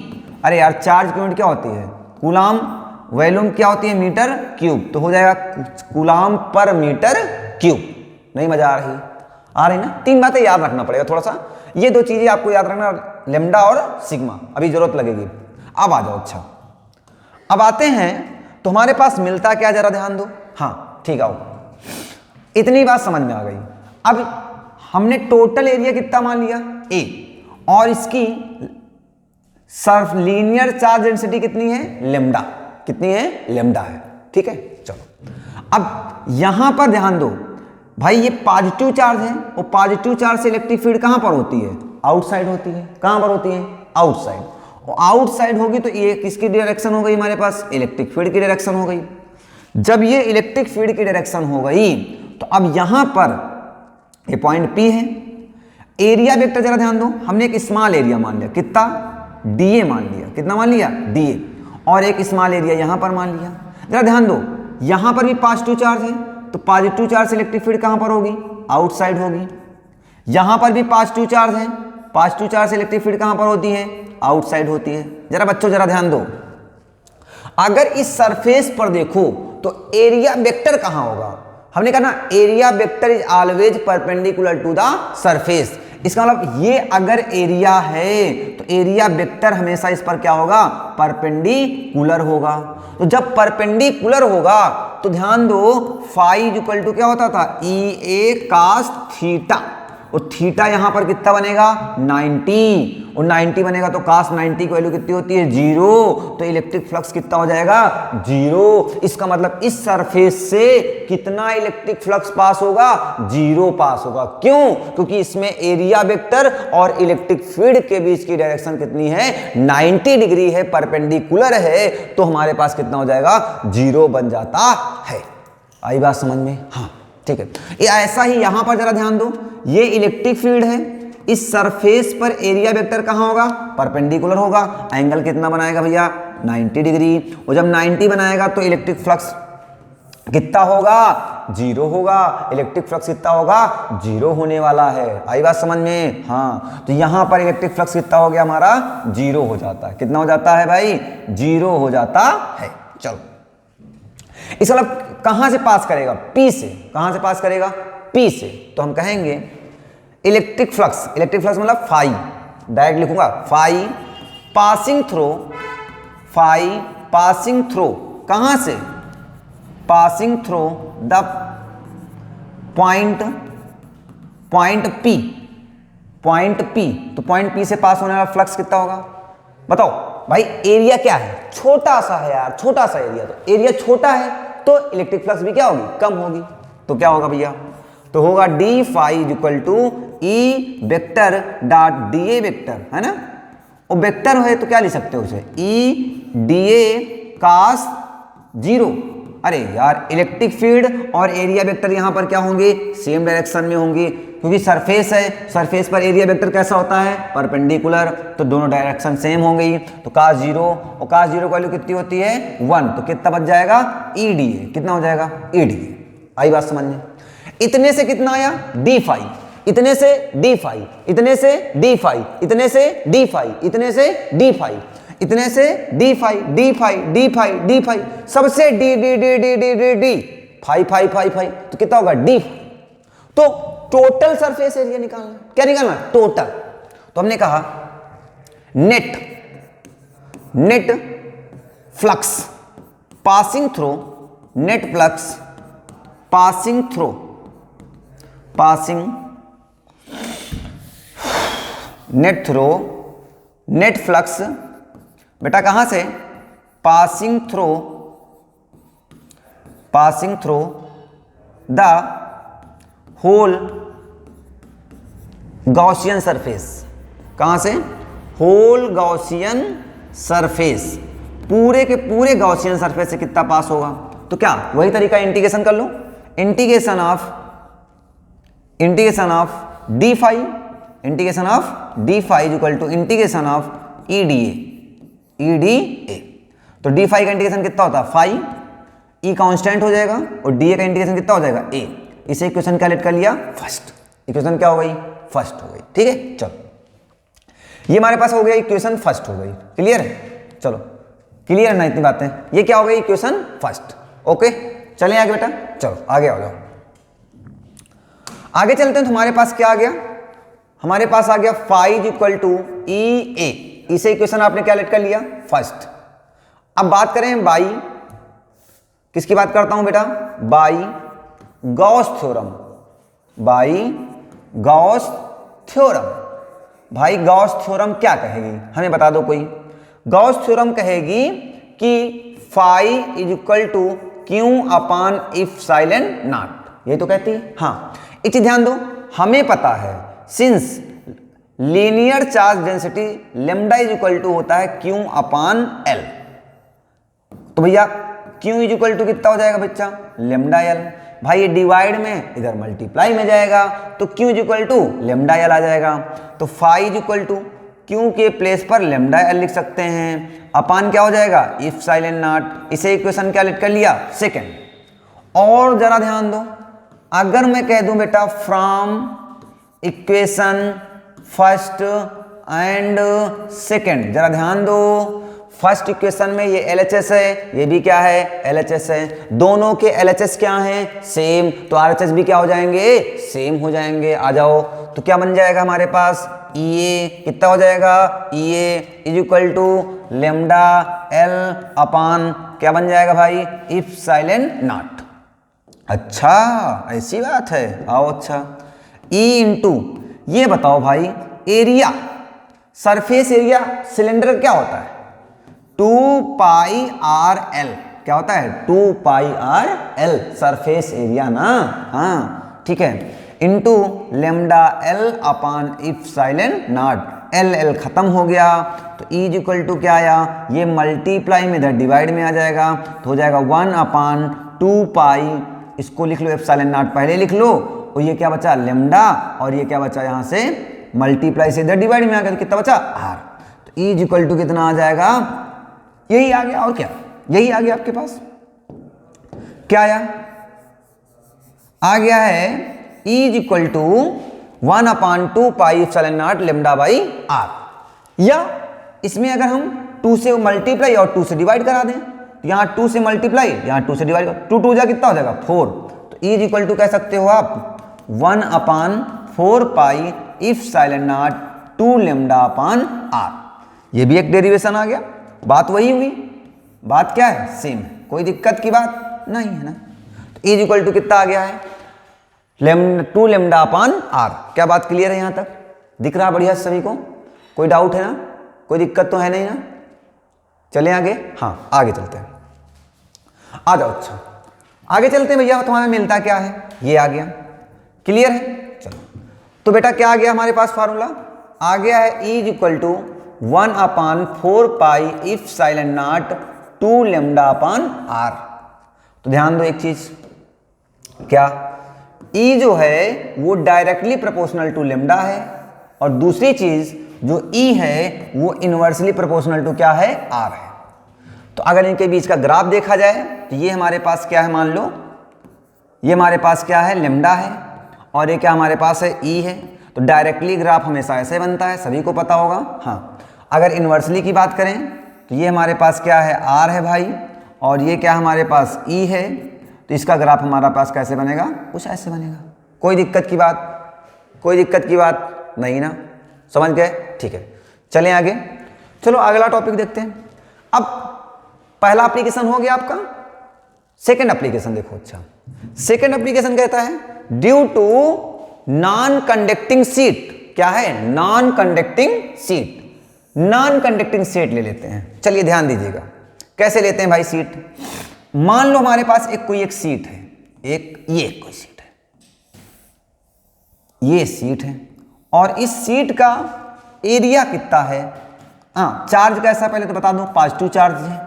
अरे यार, चार्ज की यूनिट क्या होती है, कूलाम। वॉल्यूम क्या होती है, मीटर क्यूब, तो हो जाएगा कूलाम पर मीटर क्यूब। नहीं मजा आ रही ना? तीन बातें याद रखना पड़ेगा थोड़ा सा, ये दो चीजें आपको याद रखना, लेमडा और सिग्मा, अभी जरूरत लगेगी। अब आ जाओ, अच्छा अब आते हैं, तो हमारे पास मिलता क्या, जरा ध्यान दो। हाँ ठीक, आओ, इतनी बात समझ में आ गई। अब हमने टोटल एरिया कितना मान लिया, A, और इसकी सर्फ लीनियर चार्ज डेंसिटी कितनी है, लेमडा। कितनी है, लेमडा है। ठीक है, चलो अब यहां पर ध्यान दो भाई, ये पॉजिटिव चार्ज है, और पॉजिटिव चार्ज से इलेक्ट्रिक फील्ड कहां पर होती है, आउटसाइड होती है। कहां पर होती है, आउटसाइड। और आउटसाइड होगी तो ये किसकी डायरेक्शन हो गई, हमारे पास इलेक्ट्रिक फील्ड की डायरेक्शन हो गई। जब ये इलेक्ट्रिक फील्ड की डायरेक्शन हो गई, तो अब यहां पर ये पॉइंट P है। एरिया वेक्टर जरा ध्यान दो, हमने एक स्मॉल एरिया मान लिया, कितना, DA मान लिया। कितना मान लिया, DA। और एक स्मॉल एरिया यहां पर मान लिया। जरा ध्यान दो, यहां पर भी पॉजिटिव चार्ज है, तो पॉजिटिव चार्ज से इलेक्ट्रिक फील्ड कहां पर होगी, आउटसाइड होगी। यहां पर भी पॉजिटिव चार्ज है, पॉजिटिव चार्ज से इलेक्ट्रिक फील्ड कहां पर होती है, आउटसाइड होती है। जरा बच्चों जरा ध्यान दो, अगर इस सरफेस पर देखो तो एरिया वेक्टर कहां होगा, हमने कहा ना area vector is always perpendicular to the surface. इसका मतलब ये अगर एरिया है तो एरिया वेक्टर हमेशा इस पर क्या होगा, परपेंडिकुलर होगा। तो जब परपेंडिकुलर होगा तो ध्यान दो, फाई इक्वल टू क्या होता था, EA cos थीटा। और थीटा यहां पर कितना बनेगा, 90। और 90 बनेगा तो cos 90 की वैल्यू कितनी होती है, 0। तो इलेक्ट्रिक फ्लक्स कितना हो जाएगा, 0। इसका मतलब इस सरफेस से कितना इलेक्ट्रिक फ्लक्स पास होगा, 0 पास होगा। क्यों, क्योंकि इसमें एरिया वेक्टर और इलेक्ट्रिक फील्ड के बीच की डायरेक्शन कितनी है, 90 डिग्री है, परपेंडिकुलर है। तो हमारे पास कितना हो जाएगा, 0 बन जाता है। आई बात समझ में, हाँ ठीक है। ये ऐसा ही यहां पर जरा ध्यान दो, ये इलेक्ट्रिक फील्ड है, इस सरफेस पर एरिया वेक्टर कहां होगा, परपेंडिकुलर होगा। एंगल कितना बनाएगा भैया, 90 डिग्री। और जब 90 बनाएगा तो इलेक्ट्रिक फ्लक्स कितना होगा, 0 होगा। इलेक्ट्रिक फ्लक्स कितना होगा, 0 होने वाला है। आई बात समझ में, हाँ। तो यहां पर इलेक्ट्रिक फ्लक्स कितना हो गया हमारा, 0 हो जाता है। कितना हो जाता है भाई, 0 हो जाता है। चलो, इसका मतलब कहां से पास करेगा, पी से। कहां से पास करेगा, पी से। तो हम कहेंगे इलेक्ट्रिक फ्लक्स, इलेक्ट्रिक फ्लक्स मतलब फाई, डायरेक्ट लिखूंगा phi passing through, phi passing through, कहां से, passing through the point, point P, point P. तो पॉइंट पी से पास होने वाला फ्लक्स कितना होगा बताओ भाई। एरिया क्या है, छोटा सा है यार, छोटा सा एरिया, तो एरिया छोटा है तो इलेक्ट्रिक फ्लक्स भी क्या होगी, कम होगी। तो क्या होगा भैया, तो होगा d phi is equal to E vector dot d A vector, है ना। और वेक्टर है तो क्या लिख सकते हो उसे, ई डी ए कास जीरो। अरे यार इलेक्ट्रिक फील्ड और एरिया वेक्टर यहां पर क्या होंगे, सेम डायरेक्शन में होंगे, क्योंकि सरफेस है, सरफेस पर एरिया वेक्टर कैसा होता है, परपेंडिकुलर, तो दोनों डायरेक्शन सेम हो गई। तो कास जीरो और कास जीरो की वैल्यू कितनी होती है 1, तो कितना बच जाएगा ई डी ए, कितना हो जाएगा ई डी ए। आई बात समझ में। इतने से कितना आया डी फाई, इतने से डी फाई, इतने से डी फाई, इतने से डी फाई, इतने से डी फाई, इतने से d phi, d phi, d phi, d phi, सबसे d d d d d d d phi phi phi phi, तो कितना होगा डी। तो टोटल सरफेस एरिया निकालना, क्या निकालना, टोटल। तो हमने कहा net, net flux passing through, net flux passing through, passing net through, net flux बेटा कहां से, passing through, passing through the whole Gaussian surface, कहां से, होल गॉसियन सरफेस, पूरे के पूरे गॉसियन सरफेस से कितना पास होगा। तो क्या वही तरीका इंटीग्रेशन कर लो, integration of, integration of d phi, integration of d phi is equal to integration of E d A, E d A. तो डी फाई का इंटीग्रेशन कितना होता है फाई, ई कांस्टेंट हो जाएगा और डी ए का इंटीग्रेशन कितना हो जाएगा ए। इसे इक्वेशन क्या लेट कर लिया फर्स्ट, इक्वेशन क्या हो गई फर्स्ट हो गई, ठीक है। चलो ये हमारे पास हो गया इक्वेशन फर्स्ट हो गई, क्लियर है। चलो क्लियर ना इतनी बातें, ये क्या हो गई इक्वेशन फर्स्ट, ओके। चलें आगे बेटा, चलो आगे आ जाओ, आगे चलते हैं। तो हमारे पास क्या आ गया, हमारे पास आ गया phi is equal to E ए, इसे इक्वेशन आपने क्या लेट कर लिया फर्स्ट। अब बात करें बाई, किसकी बात करता हूं बेटा, by Gauss theorem, by Gauss theorem. भाई गॉस थ्योरम क्या कहेगी, हमें बता दो कोई। गॉस थ्योरम कहेगी कि phi is equal to Q upon epsilon not, ये तो कहती है। हाँ एक चीज ध्यान दो, हमें पता है since linear charge density lambda is equal to होता है क्यू अपान एल, तो भैया क्यू इज इक्वल टू कितना हो जाएगा बच्चा लेमडा एल। भाई ये डिवाइड में इधर मल्टीप्लाई में जाएगा तो Q is equal to lambda L आ जाएगा। तो phi is equal to Q के प्लेस पर लेमडा एल लिख सकते हैं, अपान क्या हो जाएगा इफ साइलेंट नॉट। इसे इक्वेशन क्या लिख कर लिया सेकेंड। और जरा ध्यान दो, अगर मैं कह दूं बेटा from equation first and second, जरा ध्यान दो, फर्स्ट इक्वेशन में ये LHS है, ये भी क्या है LHS है, दोनों के LHS क्या हैं सेम, तो RHS भी क्या हो जाएंगे सेम हो जाएंगे। आ जाओ, तो क्या बन जाएगा हमारे पास EA कितना हो जाएगा EA is equal to lambda L upon क्या बन जाएगा भाई इफ साइलेंट नॉट। अच्छा ऐसी बात है, आओ अच्छा। E इंटू ये बताओ भाई एरिया, सरफेस एरिया सिलेंडर क्या होता है 2 पाई आर एल, क्या होता है 2 पाई आर एल सरफेस एरिया ना, हाँ ठीक है, into lambda L upon epsilon not, L L खत्म हो गया तो ई इज इक्वल टू क्या आया, ये मल्टीप्लाई में इधर डिवाइड में आ जाएगा तो हो जाएगा 1 अपान 2 पाई, इसको लिख लो एफ साइलेंट नॉट पहले लिख लो, और ये क्या बचा लेमडा, और ये क्या बचा यहाँ से मल्टीप्लाई से इधर डिवाइड में आ गया तो कितना बचा आर। तो ई इज इक्वल टू कितना आ जाएगा, यही आ गया और क्या, यही आ गया आपके पास। क्या आया, आ गया है E is equal to 1 upon 2 pi epsilon not lambda by R, या इसमें अगर हम 2 से मल्टीप्लाई और 2 से डिवाइड करा दें तो यहाँ 2 से मल्टीप्लाई, यहाँ 2 से डिवाइड करो, 2 2 जा कितना हो जाएगा 4। तो E इज इक्वल टू कह सकते हो आप 1/4 pi epsilon not 2 lambda upon R. ये भी एक डेरिवेशन आ गया, बात वही हुई, बात क्या है सेम, कोई दिक्कत की बात नहीं है ना। तो E इज इक्वल टू कितना आ गया है 2 लेमडा अपान आर। क्या बात क्लियर है यहाँ तक, दिख रहा बढ़िया सभी को, कोई डाउट है ना, कोई दिक्कत तो है नहीं ना। चलें आगे, हाँ आगे चलते हैं, आ जाओ। अच्छा आगे चलते हैं भैया, तो हमें मिलता क्या है, ये आ गया, क्लियर है। चलो तो बेटा क्या आ गया हमारे पास फार्मूला, आ गया है E is equal to 1/4 pi epsilon not 2 lambda upon R. तो ध्यान दो एक चीज, क्या E जो है वो डायरेक्टली प्रोपोर्शनल टू लेमडा है, और दूसरी चीज जो E है वो इनवर्सली प्रोपोर्शनल टू क्या है R है। तो अगर इनके बीच का ग्राफ देखा जाए तो ये हमारे पास क्या है, मान लो ये हमारे पास क्या है लेमडा है, और ये क्या हमारे पास है E है। तो डायरेक्टली ग्राफ हमेशा ऐसे बनता है, सभी को पता होगा। हाँ अगर इनवर्सली की बात करें तो ये हमारे पास क्या है R है भाई, और ये क्या हमारे पास E है। तो इसका ग्राफ हमारा पास कैसे बनेगा, कुछ ऐसे बनेगा। कोई दिक्कत की बात, कोई दिक्कत की बात नहीं ना, समझ गए, ठीक है। चलें आगे, चलो अगला टॉपिक देखते हैं। अब पहला एप्लीकेशन हो गया आपका, सेकंड एप्लीकेशन देखो। अच्छा सेकंड एप्लीकेशन कहता है due to non conducting sheet, क्या है non conducting sheet, non conducting sheet ले लेते हैं। चलिए ध्यान दीजिएगा कैसे लेते हैं भाई सीट। मान लो हमारे पास एक सीट है, ये कोई सीट है, ये सीट है, और इस सीट का एरिया कितना है। हाँ चार्ज कैसा पहले तो बता दूं, पॉजिटिव चार्ज है,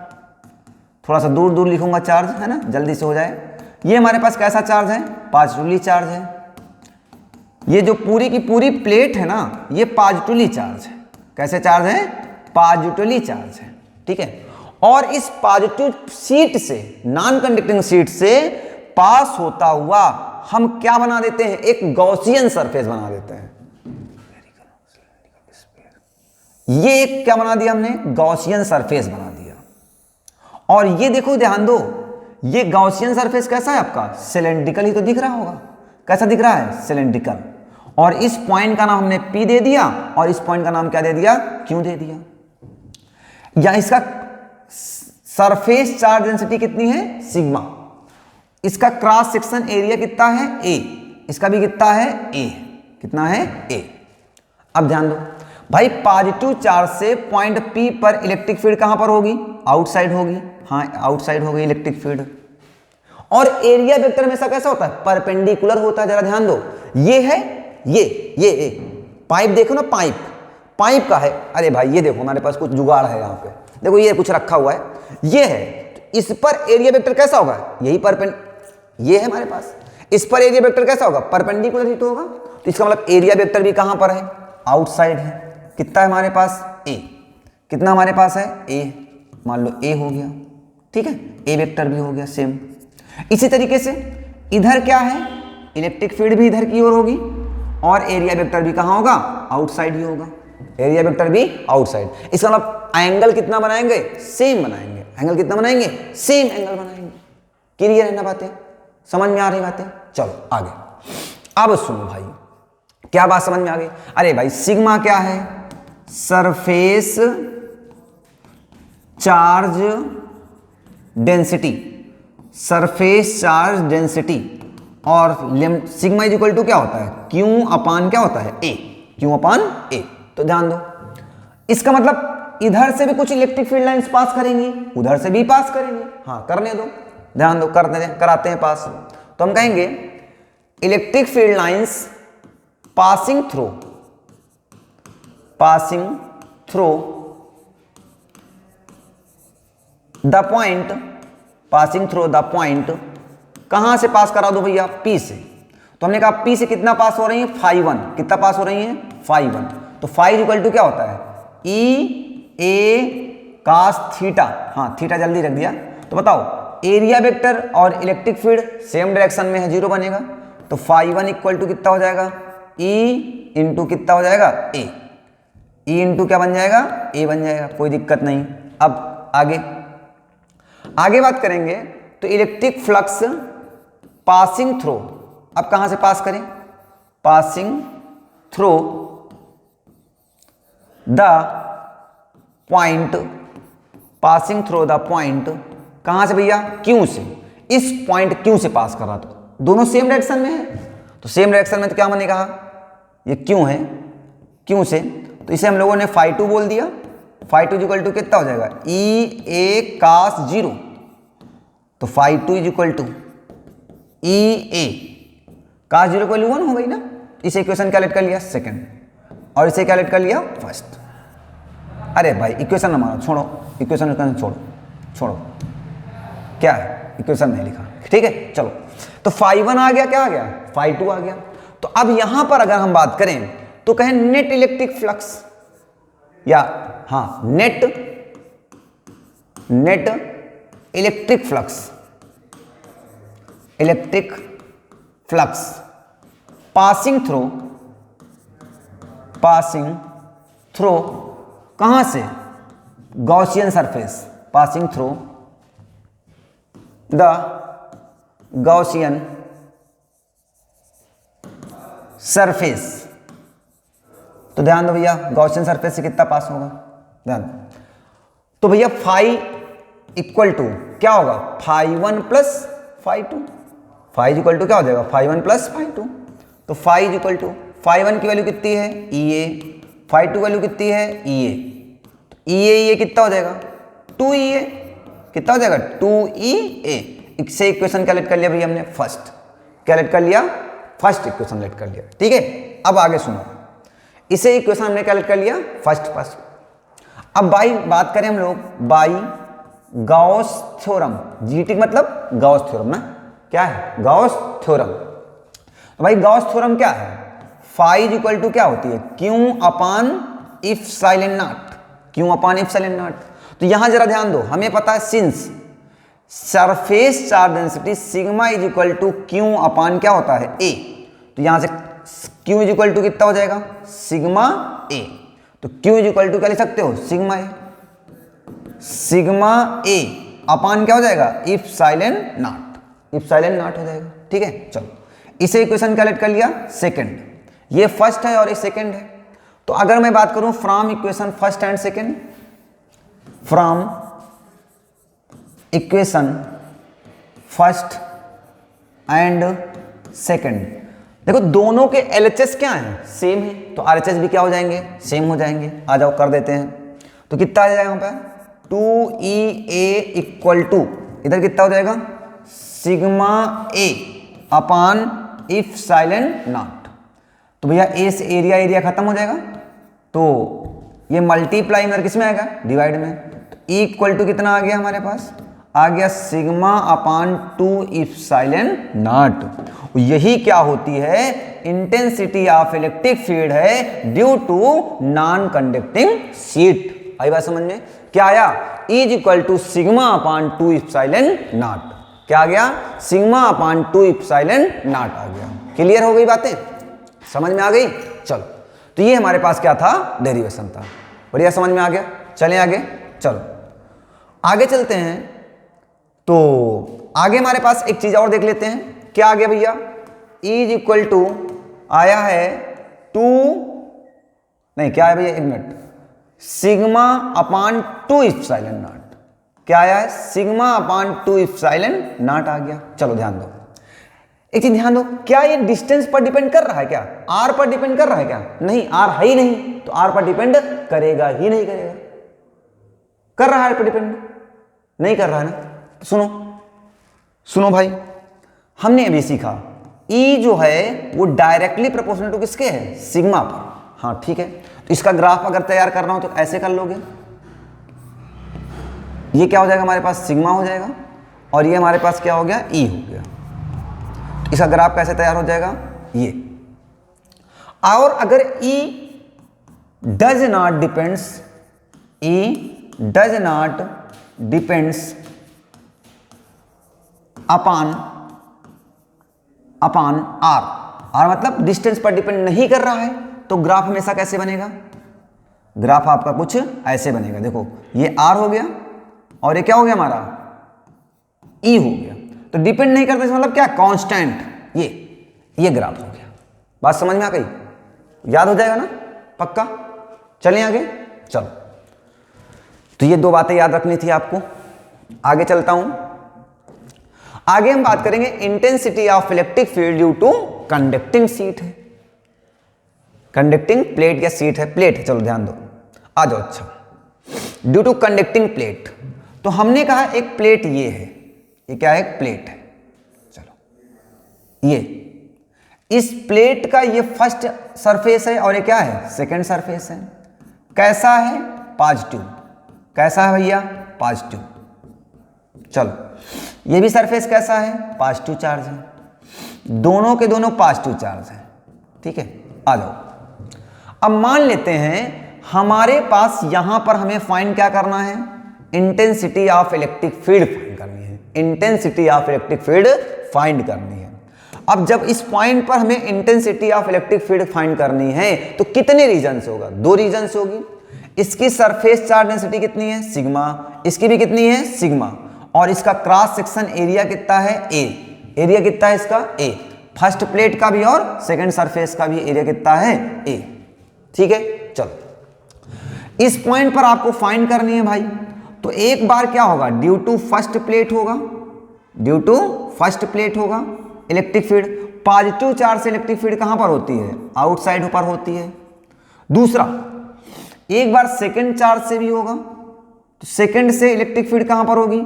थोड़ा सा दूर दूर लिखूंगा चार्ज है ना, जल्दी से हो जाए। ये हमारे पास कैसा चार्ज है, पॉजिटिवली चार्ज है। ये जो पूरी की पूरी प्लेट है ना, ये पॉजिटिवली चार्ज है। कैसे चार्ज है, पॉजिटिवली चार्ज है, ठीक है। और इस पॉजिटिव सीट से, नॉन कंडक्टिंग सीट से पास होता हुआ हम क्या बना देते हैं, एक गॉसियन सरफेस बना देते हैं। ये एक क्या बना दिया हमने, गॉसियन सरफेस बना दिया। और ये देखो ध्यान दो, ये गॉसियन सरफेस कैसा है आपका, सिलेंड्रिकल ही तो दिख रहा होगा। कैसा दिख रहा है, सिलेंड्रिकल। और इस पॉइंट का नाम हमने P दे दिया, और इस पॉइंट का नाम क्या दे दिया, Q दे दिया। या इसका सरफेस चार्ज डेंसिटी कितनी है, सिग्मा। इसका क्रॉस सेक्शन एरिया कितना है, A। इसका भी कितना है, A। कितना है, A। अब ध्यान दो भाई, पॉजिटिव चार्ज से पॉइंट P पर इलेक्ट्रिक फील्ड कहां पर होगी, आउटसाइड होगी। हाँ आउटसाइड होगी इलेक्ट्रिक फील्ड। और एरिया वेक्टर हमेशा कैसा होता है, परपेंडिकुलर होता है। जरा ध्यान दो, ये है ये पाइप देखो ना, पाइप का है। अरे भाई ये देखो हमारे पास कुछ जुगाड़ है यहाँ पे, देखो ये कुछ रखा हुआ है, ये है। तो इस पर एरिया वेक्टर कैसा होगा, यही ये है हमारे पास, इस पर एरिया वेक्टर कैसा होगा, परपेंडिकुलर ही तो होगा। तो इसका मतलब एरिया वेक्टर भी कहां पर है, आउटसाइड है। कितना है हमारे पास, A। कितना हमारे पास है, A। मान लो A हो गया, ठीक है, A वेक्टर भी हो गया सेम। इसी तरीके से इधर क्या है, इलेक्ट्रिक फील्ड भी इधर की ओर होगी, और एरिया वेक्टर भी कहां होगा, आउटसाइड ही होगा। एरिया वेक्टर भी आउटसाइड। इसका मतलब एंगल कितना बनाएंगे, सेम बनाएंगे। एंगल कितना बनाएंगे, सेम एंगल बनाएंगे। क्लियर है ना बातें, समझ में आ रही बातें। चलो आगे, अब सुनो भाई, क्या बात समझ में आ गई। अरे भाई सिग्मा क्या है, surface charge density, surface charge density. और सिग्मा इज इक्वल टू क्या होता है, Q अपान क्या होता है, A। Q upon A। तो ध्यान दो, इसका मतलब इधर से भी कुछ इलेक्ट्रिक फील्ड लाइंस पास करेंगी, उधर से भी पास करेंगे। हाँ करने दो, ध्यान दो, कराते हैं पास। तो हम कहेंगे electric field lines passing through the point, कहां से पास करा दो भैया, P से। तो हमने कहा P से कितना पास हो रही है, φ1। कितना पास हो रही है, φ1। तो फाई इक्वल टू क्या होता है, E A cos थीटा। हाँ थीटा जल्दी रख दिया। तो बताओ एरिया वेक्टर और इलेक्ट्रिक फील्ड सेम डायरेक्शन में है, 0 बनेगा। तो φ1 इक्वल टू कितना हो जाएगा, E इंटू कितना हो जाएगा, A। E इंटू क्या बन जाएगा, A बन जाएगा, कोई दिक्कत नहीं। अब आगे आगे बात करेंगे तो इलेक्ट्रिक फ्लक्स पासिंग थ्रू, अब कहां से पास करें, passing through the point, passing through the point, कहां से भैया, क्यू से, इस पॉइंट क्यू से पास कर रहा था, दोनों सेम डायरेक्शन में है, तो सेम डायरेक्शन में तो क्या मैंने कहा, ये क्यू है, क्यू से, तो इसे हम लोगों ने फाई 2 बोल दिया। फाई 2 इक्वल टू कितना हो जाएगा, ई ए कास 0, तो phi 2 equal to E A कास 0 को 1 हो गई ना। इसे इक्वेशन क्या लेट कर लिया, सेकंड, और इसे क्या लेट कर लिया, फर्स्ट। अरे भाई इक्वेशन ना मानो, छोड़ो इक्वेशन, छोड़ो छोड़ो, क्या है, इक्वेशन नहीं लिखा, ठीक है। चलो, तो फाई 1 आ गया, क्या आ गया, फाई 2 आ गया। तो अब यहां पर अगर हम बात करें तो कहें नेट इलेक्ट्रिक फ्लक्स, या हाँ net electric flux, electric flux passing through कहां से, Gaussian surface, passing through the Gaussian surface. तो ध्यान दो भैया, गॉसियन सरफेस से कितना पास होगा, ध्यान दो, तो भैया फाई इक्वल टू क्या होगा, phi 1 plus phi 2, phi equal to क्या हो जाएगा, फाई 1 प्लस फाई 2, तो फाई इक्वल टू फाई 1 की वैल्यू कितनी है, ई ए, फाई 2 वैल्यू कितनी है, ई ए, तो ई ए कितना हो जाएगा, 2 ई ए, कितना हो जाएगा, 2 ई ए। इससे इक्वेशन क्या लेट कर लिया भैया हमने, फर्स्ट, क्या लेट कर लिया, फर्स्ट इक्वेशन लेट कर लिया, ठीक है। अब आगे सुनो, इसे इक्वेशन हमने क्या लेट कर लिया, फर्स्ट। अब बाई बात करें हम लोग, बाई गॉस थ्योरम, जीटी मतलब गॉस थ्योरम ना, क्या है, गॉस थ्योरम। तो भाई गॉस थ्योरम क्या है, फाई इक्वल टू क्या होती है, Q upon epsilon nought, Q upon epsilon nought. तो यहां जरा ध्यान दो, हमें पता है since surface charge density sigma is equal to Q upon क्या होता है, ए, तो यहां से क्यू इज इक्वल टू कितना हो जाएगा, सिग्मा ए, तो क्यू इज इक्वल टू क्या लिख सकते हो, सिग्मा ए, सिग्मा ए अपान क्या हो जाएगा, epsilon not, if silent not हो जाएगा, ठीक है। चलो, इसे इक्वेशन क्या लेट कर लिया, सेकंड, ये फर्स्ट है और ये सेकंड है। तो अगर मैं बात करूं from equation first and second, from equation first and second, देखो दोनों के एलएचएस क्या हैं, सेम है, तो आरएचएस भी क्या हो जाएंगे, सेम हो जाएंगे। आ जाओ कर देते हैं, तो कितना आ जाएगा यहाँ पे, 2EA इक्वल टू इधर कितना हो जाएगा, सिग्मा ए अपान इफ साइलेंट नॉट। तो भैया ए से एरिया खत्म हो जाएगा, तो ये मल्टीप्लाई में किस में आएगा, डिवाइड में, तो E इक्वल टू कितना आ गया हमारे पास, आ गया sigma upon 2 epsilon nought. यही क्या होती है, इंटेंसिटी ऑफ इलेक्ट्रिक फील्ड है due to non conducting sheet. आई बात समझ में, क्या आया, is equal to sigma upon 2 epsilon nought, क्या आ गया, sigma upon 2 epsilon nought आ गया। क्लियर हो गई बातें, समझ में आ गई। चलो, तो ये हमारे पास क्या था, डेरिवेशन था, बढ़िया समझ में आ गया। चलें आगे, चलो आगे चलते हैं। तो आगे हमारे पास एक चीज और देख लेते हैं, क्या आ गया भैया, इज इक्वल टू आया है 2, नहीं क्या है भैया, एक minute, sigma upon 2 epsilon nought, क्या आया है, sigma upon 2 epsilon nought आ गया। चलो ध्यान दो, एक चीज ध्यान दो, क्या ये डिस्टेंस पर डिपेंड कर रहा है, क्या आर पर डिपेंड कर रहा है, क्या नहीं, आर है ही नहीं, तो आर पर डिपेंड करेगा ही नहीं, करेगा, कर रहा है पर डिपेंड नहीं कर रहा है ना। तो सुनो भाई, हमने अभी सीखा E जो है वो डायरेक्टली प्रोपोर्शनल टू किसके है, सिग्मा पर। हाँ ठीक है, तो इसका ग्राफ अगर तैयार करना हो तो ऐसे कर लोगे, ये क्या हो जाएगा हमारे पास, सिग्मा हो जाएगा, और ये हमारे पास क्या हो गया, E हो गया। तो इसका ग्राफ कैसे तैयार हो जाएगा, ये। और अगर E does not depends, E does not depends upon R मतलब डिस्टेंस पर डिपेंड नहीं कर रहा है, तो ग्राफ हमेशा कैसे बनेगा, ग्राफ आपका कुछ ऐसे बनेगा। देखो ये आर हो गया और ये क्या हो गया हमारा ई हो गया। तो डिपेंड नहीं करता, मतलब क्या, कांस्टेंट। ये ग्राफ हो गया। बात समझ में आ गई? याद हो जाएगा ना पक्का? चलें आगे, चलो। तो ये 2 बातें याद रखनी थी आपको। आगे चलता हूं। आगे हम बात करेंगे intensity of electric field due to conducting sheet है, कंडक्टिंग प्लेट या शीट है, प्लेट है, चलो ध्यान दो, आ जाओ। अच्छा, ड्यू टू कंडक्टिंग प्लेट, तो हमने कहा एक प्लेट ये है, ये क्या है, एक प्लेट है। चलो, ये इस प्लेट का ये फर्स्ट सरफेस है और ये क्या है, सेकंड सरफेस है। कैसा है, पॉजिटिव। कैसा है भैया, पॉजिटिव। चलो, ये भी सरफेस कैसा है, पॉजिटिव चार्ज है। दोनों के दोनों पॉजिटिव चार्ज है। ठीक है, आ जाओ। अब मान लेते हैं हमारे पास यहां पर हमें फाइंड क्या करना है, intensity of electric field find करनी है। Intensity of electric field find करनी है। अब जब इस पॉइंट पर हमें intensity of electric field find करनी है तो कितने रीजन से होगा, 2 रीजन से होगी। इसकी सरफेस चार्ज डेंसिटी कितनी है, सिग्मा, इसकी भी कितनी है, सिग्मा, और इसका क्रॉस सेक्शन एरिया कितना है, ए। एरिया कितना है इसका, ए। फर्स्ट प्लेट का भी और सेकंड सरफेस का भी एरिया कितना है, ए। ठीक है, चलो इस पॉइंट पर आपको फाइंड करनी है भाई। तो एक बार क्या होगा, ड्यू टू फर्स्ट प्लेट होगा, ड्यू टू फर्स्ट प्लेट होगा इलेक्ट्रिक फील्ड। पॉजिटिव चार्ज से इलेक्ट्रिक फील्ड कहां पर होती है, आउटसाइड ऊपर होती है। दूसरा, एक बार सेकंड चार्ज से भी होगा, तो सेकंड से इलेक्ट्रिक फील्ड कहां पर होगी,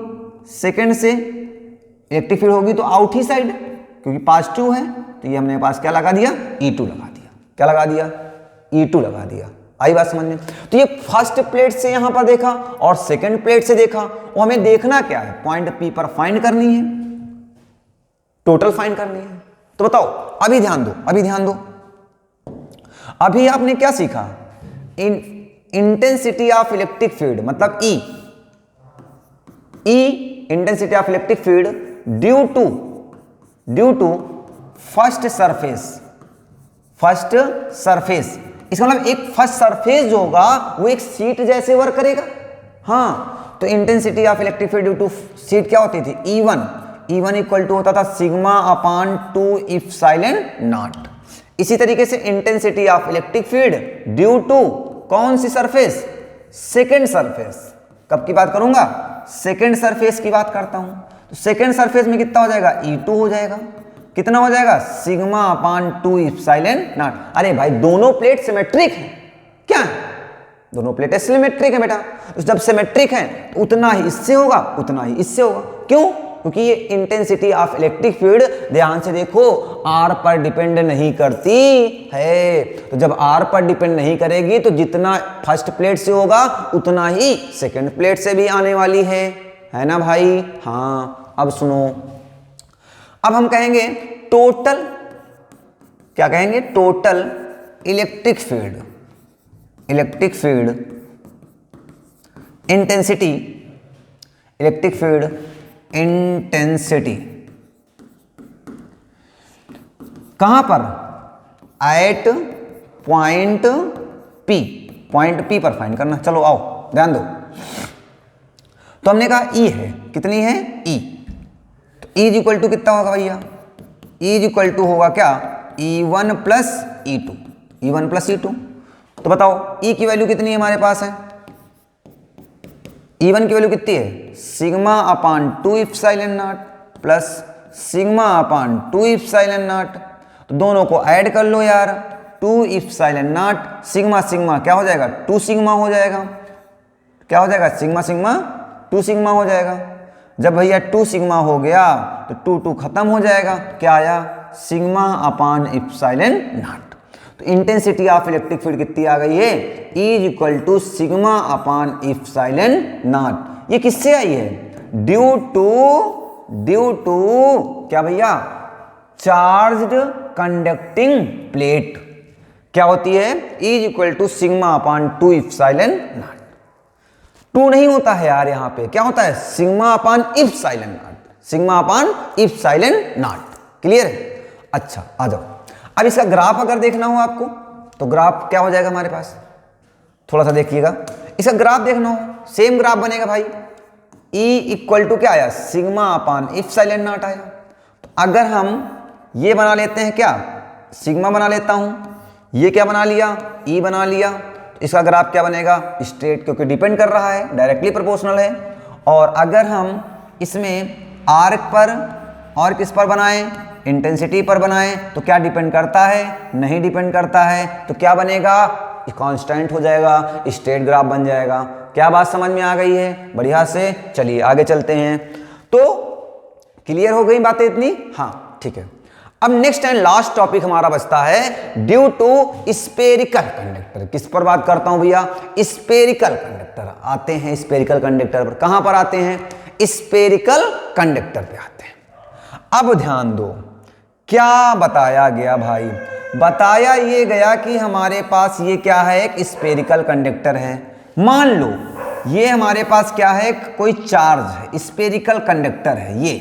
सेकंड से इलेक्ट्रिक फील्ड होगी तो आउट ही साइड, क्योंकि पॉजिटिव है। तो ये हमने पास क्या लगा दिया, E2 लगा दिया। क्या लगा दिया, E2 लगा दिया। आई बात समझ में? तो ये फर्स्ट प्लेट से यहां पर देखा और सेकंड प्लेट से देखा, वो हमें देखना क्या है, पॉइंट P पर फाइंड करनी है, टोटल फाइंड करनी है। तो बताओ, अभी ध्यान दो, अभी ध्यान दो। अभी आपने क्या सीखा, इंटेंसिटी ऑफ इलेक्ट्रिक फील्ड मतलब E intensity of electric field due to first surface. इसका मतलब एक फर्स्ट सरफेस जो होगा वो एक शीट जैसे वर्क करेगा। हाँ, तो intensity of electric field due to sheet क्या होती थी, E1 इक्वल टू होता था सिग्मा अपान 2 इप्सिलॉन नॉट। इसी तरीके से intensity of electric field due to कौन सी सरफेस, सेकेंड सरफेस। कब की बात करूंगा, सेकेंड सरफेस की बात करता हूं। तो सेकेंड सरफेस में कितना हो जाएगा, E2 हो जाएगा। कितना हो जाएगा, सिग्मा अपान 2 इप्सिलॉन नॉट। अरे भाई, दोनों प्लेट सिमेट्रिक है, क्या है, दोनों प्लेटें सिमेट्रिक है बेटा। तो जब सिमेट्रिक है तो उतना ही इससे होगा, उतना ही इससे होगा। क्यों, क्योंकि ये इंटेंसिटी ऑफ इलेक्ट्रिक फील्ड, ध्यान से देखो, R पर डिपेंड नहीं करती है। तो जब R पर डिपेंड नहीं करेगी तो जितना फर्स्ट प्लेट से होगा उतना ही सेकंड प्लेट से भी आने वाली है ना भाई। हाँ, अब सुनो, अब हम कहेंगे टोटल, क्या कहेंगे, total electric field intensity, electric field intensity कहां पर, एट पॉइंट P पर फाइंड करना। चलो आओ, ध्यान दो। तो हमने कहा E है, कितनी है, E। तो E इक्वल टू कितना होगा भैया, E इक्वल टू होगा क्या, E1 प्लस E2। तो बताओ E की वैल्यू कितनी है हमारे पास है, E1 की वैल्यू कितनी है, sigma upon 2 epsilon not plus sigma upon 2 epsilon not. तो दोनों को ऐड कर लो यार, 2 इप्सिलॉन नॉट सिग्मा सिग्मा क्या हो जाएगा, 2 सिग्मा हो जाएगा। क्या हो जाएगा, सिग्मा सिग्मा 2 सिग्मा हो जाएगा। जब भैया 2 सिग्मा हो गया तो 2 खत्म हो जाएगा, क्या आया, सिग्मा अपान इप्सिलॉन नॉट। तो इंटेंसिटी ऑफ इलेक्ट्रिक फील्ड कितनी आ गई है, E equal to sigma upon epsilon not. ये किससे आई है, ड्यू टू क्या भैया, चार्ज्ड कंडक्टिंग प्लेट। क्या होती है, E equal to sigma upon 2 epsilon not. 2 नहीं होता है यार, यहां पे क्या होता है, sigma upon epsilon not, sigma upon epsilon not. Clear है? अच्छा, आ जाओ। अब इसका ग्राफ अगर देखना हो आपको तो ग्राफ क्या हो जाएगा हमारे पास, थोड़ा सा देखिएगा। इसका ग्राफ देखना हो, सेम ग्राफ बनेगा भाई, ई इक्वल टू क्या आया, sigma upon epsilon not आया। तो अगर हम ये बना लेते हैं क्या, सिग्मा बना लेता हूं, ये क्या बना लिया, ई बना लिया, तो इसका ग्राफ क्या बनेगा, स्ट्रेट, क्योंकि डिपेंड कर रहा है, डायरेक्टली प्रोपोर्शनल है। और अगर हम इसमें आर्क पर और किस पर बनाएं, इंटेंसिटी पर बनाएं, तो क्या डिपेंड करता है, नहीं डिपेंड करता है, तो क्या बनेगा, कांस्टेंट हो जाएगा, स्ट्रेट ग्राफ बन जाएगा। क्या बात समझ में आ गई है, बढ़िया से। चलिए आगे चलते हैं। तो क्लियर हो गई बातें इतनी, हाँ ठीक है। अब नेक्स्ट एंड लास्ट टॉपिक हमारा बचता है ड्यू टू स्पेरिकल कंडक्टर। किस पर बात करता हूं भैया, स्पेरिकल कंडक्टर। आते हैं स्पेरिकल कंडक्टर पर, कहां पर आते हैं, स्पेरिकल कंडक्टर पे आते हैं। अब ध्यान दो क्या बताया गया भाई, बताया ये गया कि हमारे पास ये क्या है, एक स्पेरिकल कंडक्टर है। मान लो ये हमारे पास क्या है, कोई चार्ज है, स्पेरिकल कंडक्टर है। ये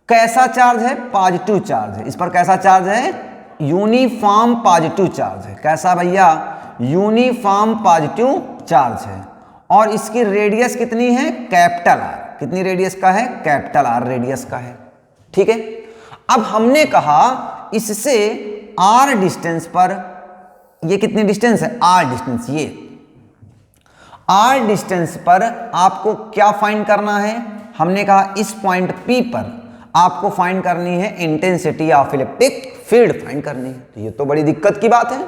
कैसा चार्ज है, पॉजिटिव चार्ज है। इस पर कैसा चार्ज है, यूनिफॉर्म पॉजिटिव चार्ज है। कैसा भैया, यूनिफॉर्म पॉजिटिव चार्ज है। और इसकी रेडियस कितनी है, कैपिटल आर। कितनी रेडियस का है, कैपिटल आर रेडियस का है। ठीक है। अब हमने कहा इससे आर डिस्टेंस पर, ये कितनी डिस्टेंस है, आर डिस्टेंस, ये आर डिस्टेंस पर आपको क्या फाइंड करना है, हमने कहा इस पॉइंट पी पर आपको फाइंड करनी है intensity of electric field find करनी है। तो ये तो बड़ी दिक्कत की बात है।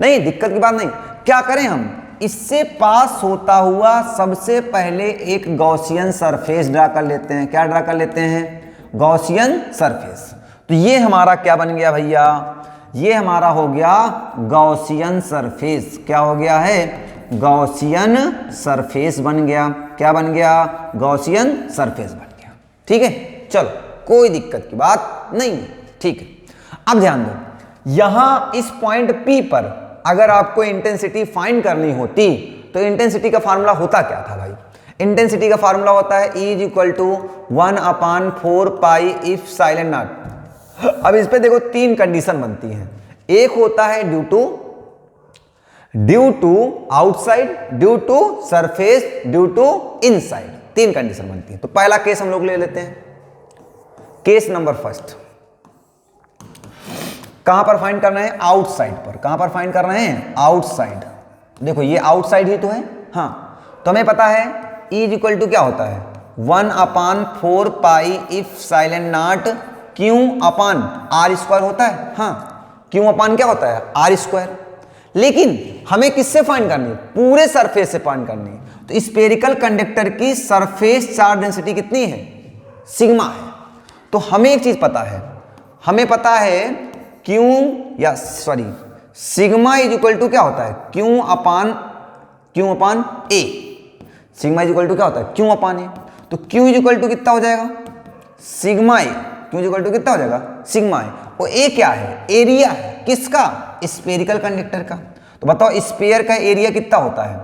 नहीं, दिक्कत की बात नहीं, क्या करें हम, इससे पास होता हुआ सबसे पहले एक गॉसियन सरफेस ड्रा कर लेते हैं। क्या ड्रा कर लेते हैं, गॉसियन सरफेस। तो ये हमारा क्या बन गया भैया, ये हमारा हो गया गॉसियन सरफेस। क्या हो गया है, गॉसियन सरफेस बन गया। क्या बन गया, गॉसियन सरफेस बन गया। ठीक है, चलो कोई दिक्कत की बात नहीं। ठीक है, अब ध्यान दो, यहां इस पॉइंट P पर अगर आपको इंटेंसिटी फाइंड करनी होती तो इंटेंसिटी का फार्मूला होता क्या था भाई, इंटेंसिटी का फार्मूला होता है E = 1/4 pi epsilon not. अब इस पे देखो तीन कंडीशन बनती हैं। एक होता है due to outside, due to surface, due to inside. तीन कंडीशन बनती है। तो पहला केस हम लोग ले लेते हैं, केस नंबर फर्स्ट। कहां पर फाइंड करना है, आउटसाइड पर। कहां पर फाइंड कर रहे हैं, आउटसाइड। देखो ये आउटसाइड ही तो है, हाँ। तो हमें पता है E = क्या होता है, 1/4 pi epsilon not Q/r² होता है। हाँ, Q/ क्या होता है, r²। लेकिन हमें किससे फाइंड करनी है, पूरे सरफेस से फाइंड करनी है। तो स्फेरिकल कंडक्टर की सरफेस चार्ज डेंसिटी कितनी है, सिग्मा है। तो हमें एक चीज पता है, हमें पता है सिग्मा = क्या होता है, Q/A। सिग्मा = क्या होता है, Q/A। तो Q = कितना हो जाएगा, सिग्मा ए। Q = कितना हो जाएगा, सिग्मा ए। और ए क्या है, एरिया है, किसका, स्फेरिकल कंडक्टर का। तो बताओ स्फीयर का एरिया कितना होता है,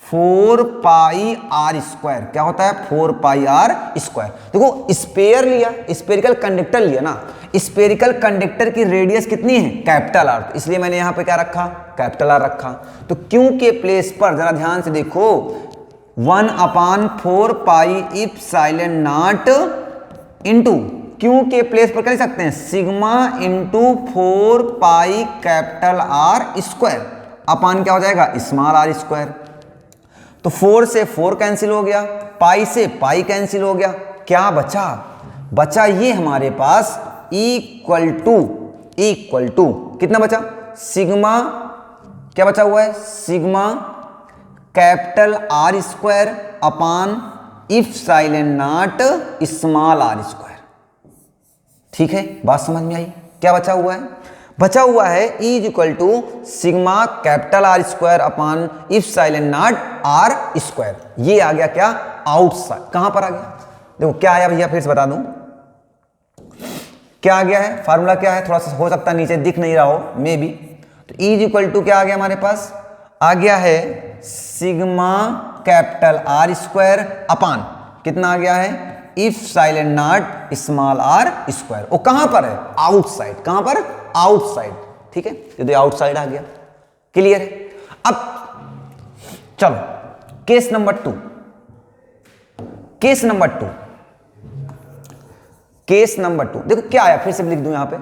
4 पाई r²। क्या होता है, 4 पाई r²। देखो स्फीयर लिया, स्फेरिकल कंडक्टर लिया ना, स्फेरिकल कंडक्टर की रेडियस कितनी है, कैपिटल आर। तो इसलिए मैंने यहां पे क्या रखा, कैपिटल आर रखा। तो क्यू के प्लेस पर जरा ध्यान से देखो, 1/4 pi epsilon naught into q के प्लेस पर कर सकते हैं sigma into 4 pi capital r²। Upon क्या हो जाएगा, स्मॉल r²। तो 4 से 4 कैंसिल हो गया, पाई से पाई कैंसिल हो गया। क्या बचा, बचा ये हमारे पास इक्वल टू कितना बचा, सिग्मा, क्या बचा हुआ है, sigma capital r² upon epsilon not small r²। ठीक है, बात समझ में आई। क्या बचा हुआ है, बचा हुआ है E = sigma capital r² upon epsilon not r²। ये आ गया क्या, आउटसाइड। कहां पर आ गया, देखो क्या आया भैया, फिर से बता दूं क्या आ गया है, फार्मूला क्या है, थोड़ा सा हो सकता है नीचे दिख नहीं रहा हो मे बी। तो E = क्या आ गया हमारे पास, आ गया है सिग्मा कैपिटल r² अपान कितना आ गया है, if silent not small r²। वो कहां पर है, आउटसाइड। कहां पर, आउटसाइड। ठीक है, ये तो आउटसाइड आ गया, क्लियर है। अब चलो case number 2। Case number 2, case number 2 देखो क्या आया, फिर से लिख दूं यहां पे,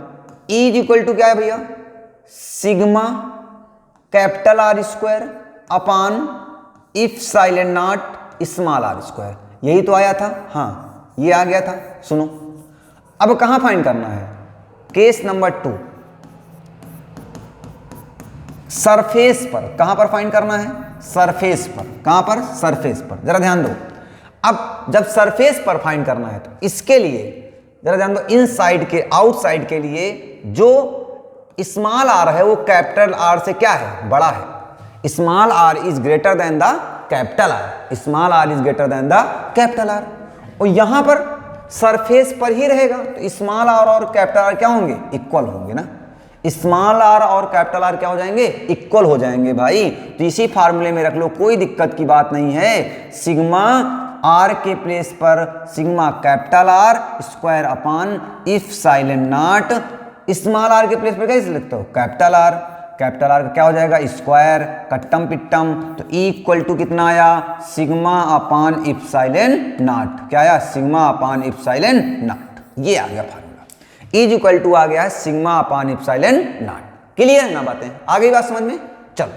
E इज इक्वल टू क्या है भैया, sigma capital R square upon epsilon not small R square, यही तो आया था, हाँ ये आ गया था। सुनो अब कहां फाइंड करना है, केस नंबर 2 सरफेस पर, कहां पर फाइंड करना है, सरफेस पर, कहां पर, सरफेस पर, जरा ध्यान दो। अब जब सरफेस पर फाइंड करना है तो इसके लिए जरा ध्यान दो, इनसाइड के आउटसाइड के लिए जो स्मॉल आर है वो कैपिटल आर से क्या है, बड़ा है। Small R is greater than the capital R, small R is greater than the capital R, और यहां पर सरफेस पर ही रहेगा तो स्मॉल आर और कैपिटल आर क्या होंगे, इक्वल होंगे ना। स्मॉल आर और कैपिटल आर क्या हो जाएंगे, इक्वल हो जाएंगे भाई। तो इसी फार्मूले में रख लो, कोई दिक्कत की बात नहीं है। सिग्मा आर के प्लेस पर sigma capital R square upon epsilon not, small R के प्लेस पर कैसे लिखते हो, कैपिटल आर, कैपिटल आर का क्या हो जाएगा, स्क्वायर, कट्टम पिट्टम, तो ई इक्वल टू कितना आया, सिग्मा अपान इफ साइलेंट नॉट, क्या आया, sigma upon epsilon not, ये आ गया फार्मूला। इज इक्वल टू आ गया है sigma upon epsilon not. Clear ना बातें, आ गई बात समझ में। चलो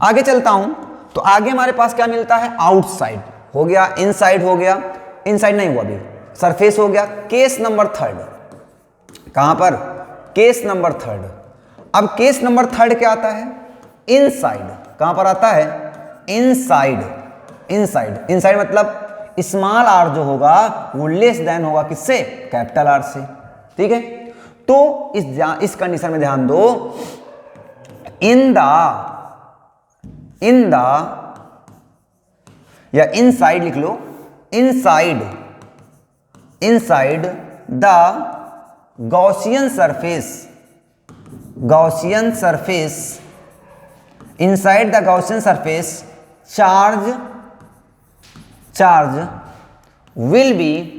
आगे चलता हूं, तो आगे हमारे पास क्या मिलता है, आउटसाइड हो गया, इनसाइड हो गया, इनसाइड नहीं हुआ अभी, सरफेस हो गया। केस नंबर 3 कहां पर, केस नंबर 3। अब केस नंबर 3 क्या आता है, इनसाइड, कहां पर आता है, इनसाइड, इनसाइड, इनसाइड मतलब स्मॉल आर जो होगा वो लेस देन होगा किससे, कैपिटल आर से, ठीक है। तो इस कंडीशन में ध्यान दो, इन द या इनसाइड लिख लो, inside, inside the Gaussian surface, Gaussian surface, inside the Gaussian surface charge, charge will be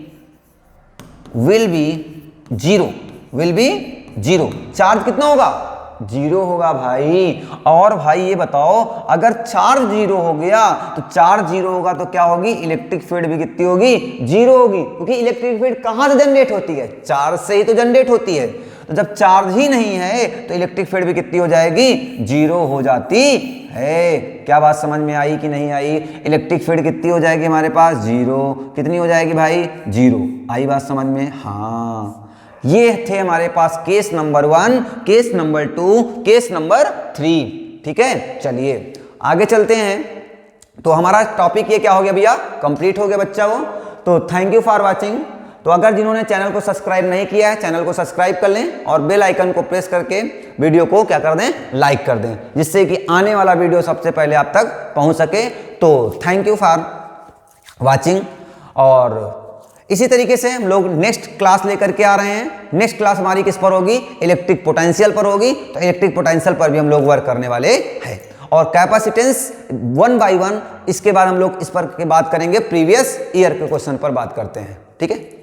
zero, will be zero, charge कितना होगा, जीरो होगा भाई। और भाई ये बताओ, अगर चार्ज जीरो हो गया तो चार्ज जीरो होगा तो क्या होगी, इलेक्ट्रिक फील्ड भी कितनी होगी, जीरो होगी, क्योंकि इलेक्ट्रिक फील्ड कहां से जनरेट होती है, चार्ज से ही तो जनरेट होती है। तो जब चार्ज ही नहीं है तो इलेक्ट्रिक फील्ड भी कितनी हो जाएगी, जीरो हो जाती है। क्या बात समझ में आई कि नहीं आई, इलेक्ट्रिक फील्ड कितनी हो जाएगी हमारे पास, जीरो, कितनी हो जाएगी भाई, जीरो। आई बात समझ में, हाँ। ये थे हमारे पास case number 1, case number 2, case number 3, ठीक है। चलिए आगे चलते हैं। तो हमारा टॉपिक ये क्या हो गया भैया, कंप्लीट हो गया बच्चा वो। तो थैंक यू फॉर वाचिंग। तो अगर जिन्होंने चैनल को सब्सक्राइब नहीं किया है, चैनल को सब्सक्राइब कर लें और बेल आइकन को प्रेस करके वीडियो को क्या कर दें, लाइक कर दें, जिससे कि आने वाला वीडियो सबसे पहले आप तक पहुंच सके। तो थैंक यू फॉर वाचिंग। और इसी तरीके से हम लोग नेक्स्ट क्लास लेकर के आ रहे हैं। नेक्स्ट क्लास हमारी किस पर होगी, इलेक्ट्रिक पोटेंशियल पर होगी। तो इलेक्ट्रिक पोटेंशियल पर भी हम लोग वर्क करने वाले हैं। और कैपेसिटेंस 1 by 1, इसके बाद हम लोग इस पर बात करेंगे, प्रीवियस ईयर के क्वेश्चन पर बात करते हैं, ठीक है।